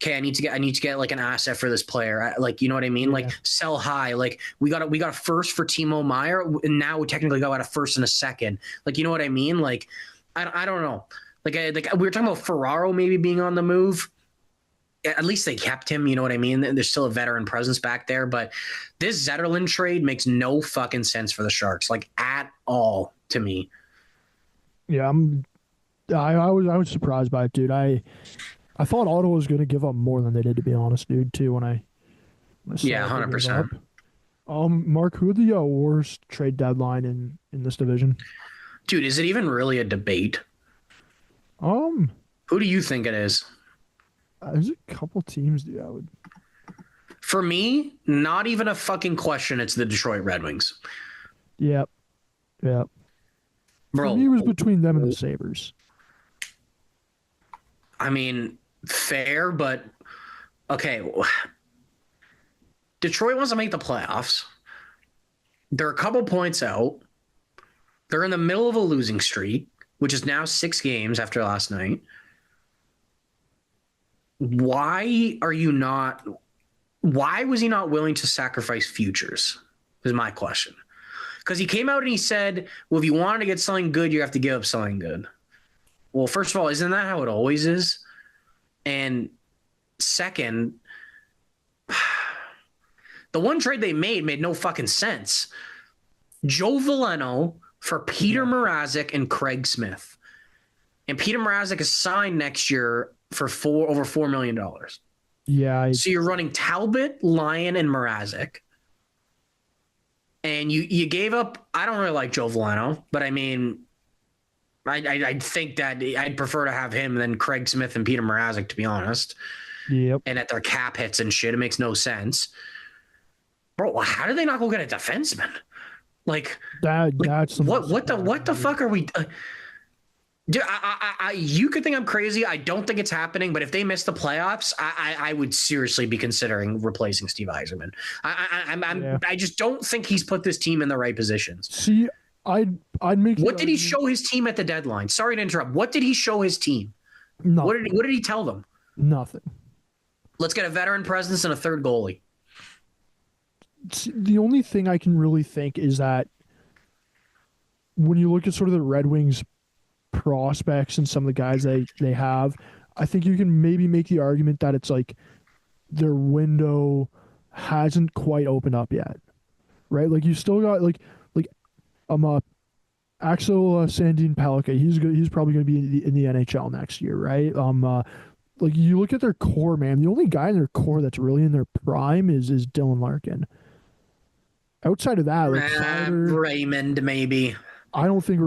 okay, I need to get like an asset for this player. Like, you know what I mean? Yeah. Like sell high. Like we got a first for Timo Meier, and now we technically got a first and a second. Like, you know what I mean? Like, I don't know. Like we were talking about Ferraro maybe being on the move. At least they kept him, you know what I mean? There's still a veteran presence back there, but this Zetterlund trade makes no fucking sense for the Sharks, like at all to me. Yeah, I was surprised by it, dude. I thought Ottawa was going to give up more than they did, to be honest, dude. Too when I yeah, 100%. Mark, who are the worst trade deadline in this division? Dude, is it even really a debate? Who do you think it is? There's a couple teams, dude. For me, not even a fucking question. It's the Detroit Red Wings. Yep. Bro, for me, it was between them and the Sabres. I mean, fair, but okay. Detroit wants to make the playoffs. They're a couple points out. They're in the middle of a losing streak, which is now 6 games after last night. Why was he not willing to sacrifice futures? Is my question. Because he came out and he said, well, if you wanted to get something good, you have to give up something good. Well, first of all, isn't that how it always is? And second, the one trade they made no fucking sense. Joe Veleno for Peter Mrazek and Craig Smith. And Peter Mrazek is signed next year for over $4 million. Yeah. So you're running Talbot, Lyon, and Mrazek. And you gave up. I don't really like Joe Veleno, but I mean, I think that I'd prefer to have him than Craig Smith and Peter Mrazek, to be honest. Yep. And at their cap hits and shit, it makes no sense. Bro, how did they not go get a defenseman? Like that's what the fuck are we? Dude, you could think I'm crazy. I don't think it's happening, but if they miss the playoffs, I would seriously be considering replacing Steve Yzerman. I just don't think he's put this team in the right positions. See, I'd make. What did he show his team at the deadline? Sorry to interrupt. What did he show his team? Nothing. What did he tell them? Nothing. Let's get a veteran presence and a third goalie. See, the only thing I can really think is that when you look at sort of the Red Wings prospects and some of the guys they have, I think you can maybe make the argument that it's like their window hasn't quite opened up yet, right? Like you still got Axel Sandin Pellikka. He's probably going to be in the NHL next year, right? Like you look at their core, man. The only guy in their core that's really in their prime is Dylan Larkin. Outside of that, like Raymond, maybe. I don't think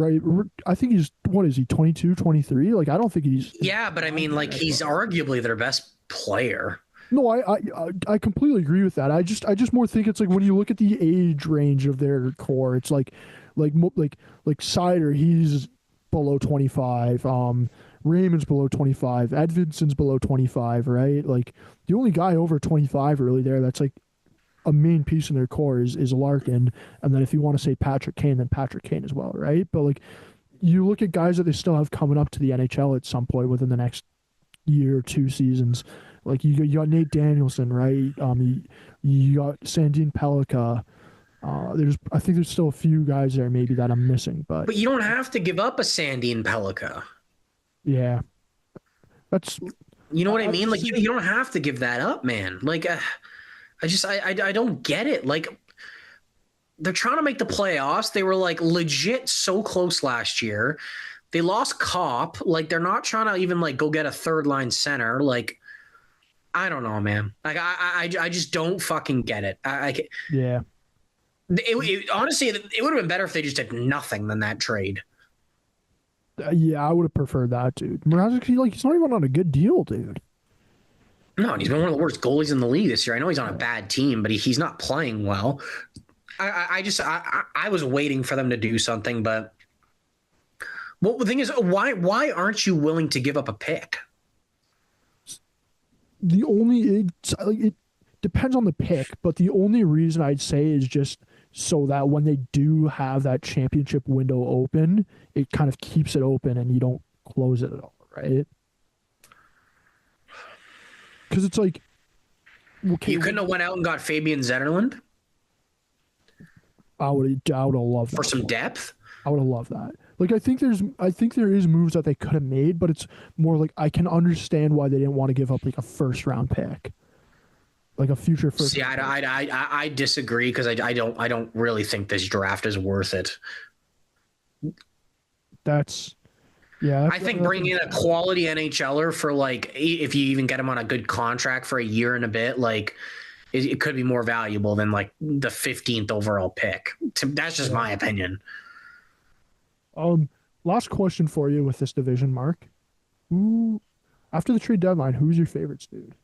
I think he's, what is he, 22, 23? Like, I don't think he's. Yeah, but I mean, like, he's arguably their best player. No, I completely agree with that. I just more think it's like when you look at the age range of their core, it's like Seider, he's below 25. Raymond's below 25. Edvinson's below 25, right? Like, the only guy over 25 really there that's like a main piece in their core is Larkin, and then if you want to say Patrick Kane, then Patrick Kane as well, right? But like you look at guys that they still have coming up to the NHL at some point within the next year or 2 seasons. Like you got Nate Danielson, right? You got Sandin Pellikka. I think there's still a few guys there maybe that I'm missing, but you don't have to give up a Sandin Pellikka. Yeah, that's, you know what I mean. Like you don't have to give that up, man. Like. I don't get it. Like, they're trying to make the playoffs. They were like legit so close last year. They lost Kopp. Like, they're not trying to even like go get a third line center. Like, I don't know, man. Like, I just don't fucking get it. Yeah. Honestly, it would have been better if they just did nothing than that trade. Yeah, I would have preferred that, dude. Mrazek, he's not even on a good deal, dude. No, and he's been one of the worst goalies in the league this year. I know he's on a bad team, but he's not playing well. I was waiting for them to do something, but the thing is, why aren't you willing to give up a pick? It depends on the pick, but the only reason I'd say is just so that when they do have that championship window open, it kind of keeps it open and you don't close it at all, right? Because it's like, okay, you couldn't have went out and got Fabian Zetterlund. I would have loved that for some depth. I would have loved that. Like, I think there is moves that they could have made, but it's more like I can understand why they didn't want to give up like a first round pick, like a future first. See, I disagree because I don't really think this draft is worth it. I think bringing in a quality NHLer for like, if you even get him on a good contract for a year and a bit, like it could be more valuable than like the 15th overall pick. That's just my opinion. Last question for you with this division, Mark. After the trade deadline, who's your favorites, dude?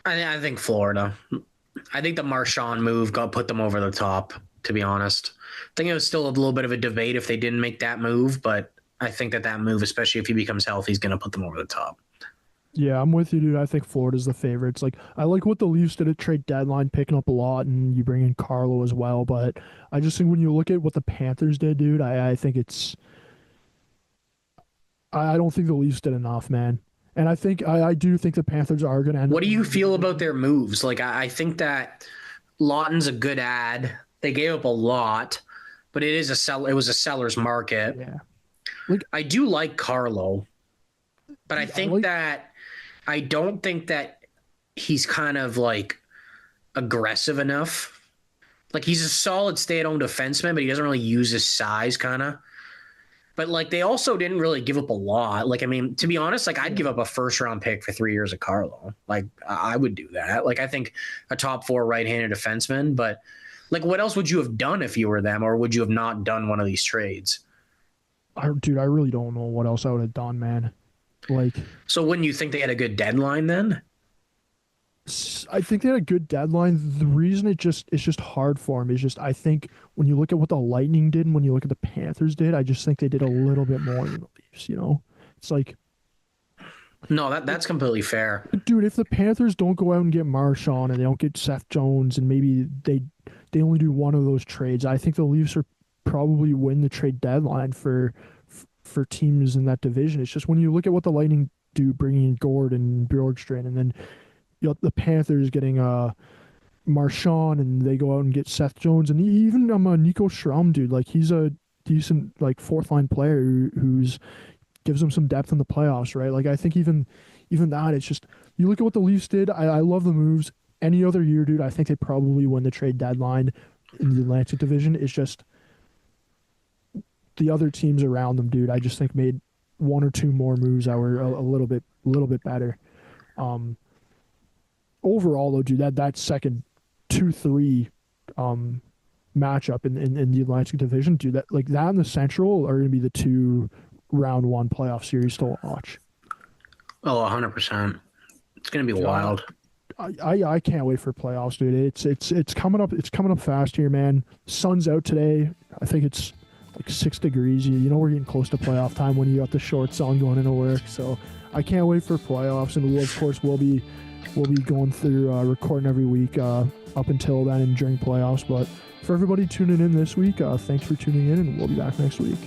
I think Florida. I think the Marchand move put them over the top, to be honest. I think it was still a little bit of a debate if they didn't make that move, but I think that move, especially if he becomes healthy, is going to put them over the top. Yeah, I'm with you, dude. I think Florida's the favorites. Like, I like what the Leafs did at trade deadline, picking up a lot, and you bring in Carlo as well. But I just think when you look at what the Panthers did, dude, I think it's. I don't think the Leafs did enough, man. And I do think the Panthers are going to end up. What do you feel about their moves? Like, I think that Lawton's a good ad. They gave up a lot, but it was a seller's market. Yeah. Like, I do like Carlo, but I don't think that he's kind of like aggressive enough. Like, he's a solid stay-at-home defenseman, but he doesn't really use his size, kind of. But like, they also didn't really give up a lot. Like, I mean, to be honest, like, I'd give up a first-round pick for 3 years of Carlo. Like, I would do that. Like, I think a top 4 right-handed defenseman. But like, what else would you have done if you were them, or would you have not done one of these trades? Dude, I really don't know what else I would have done, man. Like, so wouldn't you think they had a good deadline then? I think they had a good deadline. The reason it's just hard for them is just, I think when you look at what the Lightning did and when you look at the Panthers did, I just think they did a little bit more than the Leafs, you know? It's like, no, that's completely fair. Dude, if the Panthers don't go out and get Marchand and they don't get Seth Jones and maybe they only do one of those trades, I think the Leafs are probably win the trade deadline for teams in that division. It's just when you look at what the Lightning do, bringing in Gord and Bjorkstrand, and then the Panthers getting Marchand, and they go out and get Seth Jones, and even Nico Schramm, dude. Like, he's a decent like fourth line player who's gives them some depth in the playoffs, right? Like, I think even that, it's just you look at what the Leafs did. I love the moves. Any other year, dude, I think they probably win the trade deadline in the Atlantic Division. It's just the other teams around them, dude, I just think made one or two more moves that were a little bit better. Overall, though, dude, that second 2-3 matchup in the Atlantic Division, dude, that and the Central are going to be the 2 round 1 playoff series to watch. Oh, 100%. It's going to be wild. I can't wait for playoffs, dude. It's coming up. It's coming up fast here, man. Sun's out today. I think it's like 6 degrees. You know we're getting close to playoff time when you got the shorts on going into work. So I can't wait for playoffs, and of course we'll be going through recording every week up until then and during playoffs. But for everybody tuning in this week, thanks for tuning in, and we'll be back next week.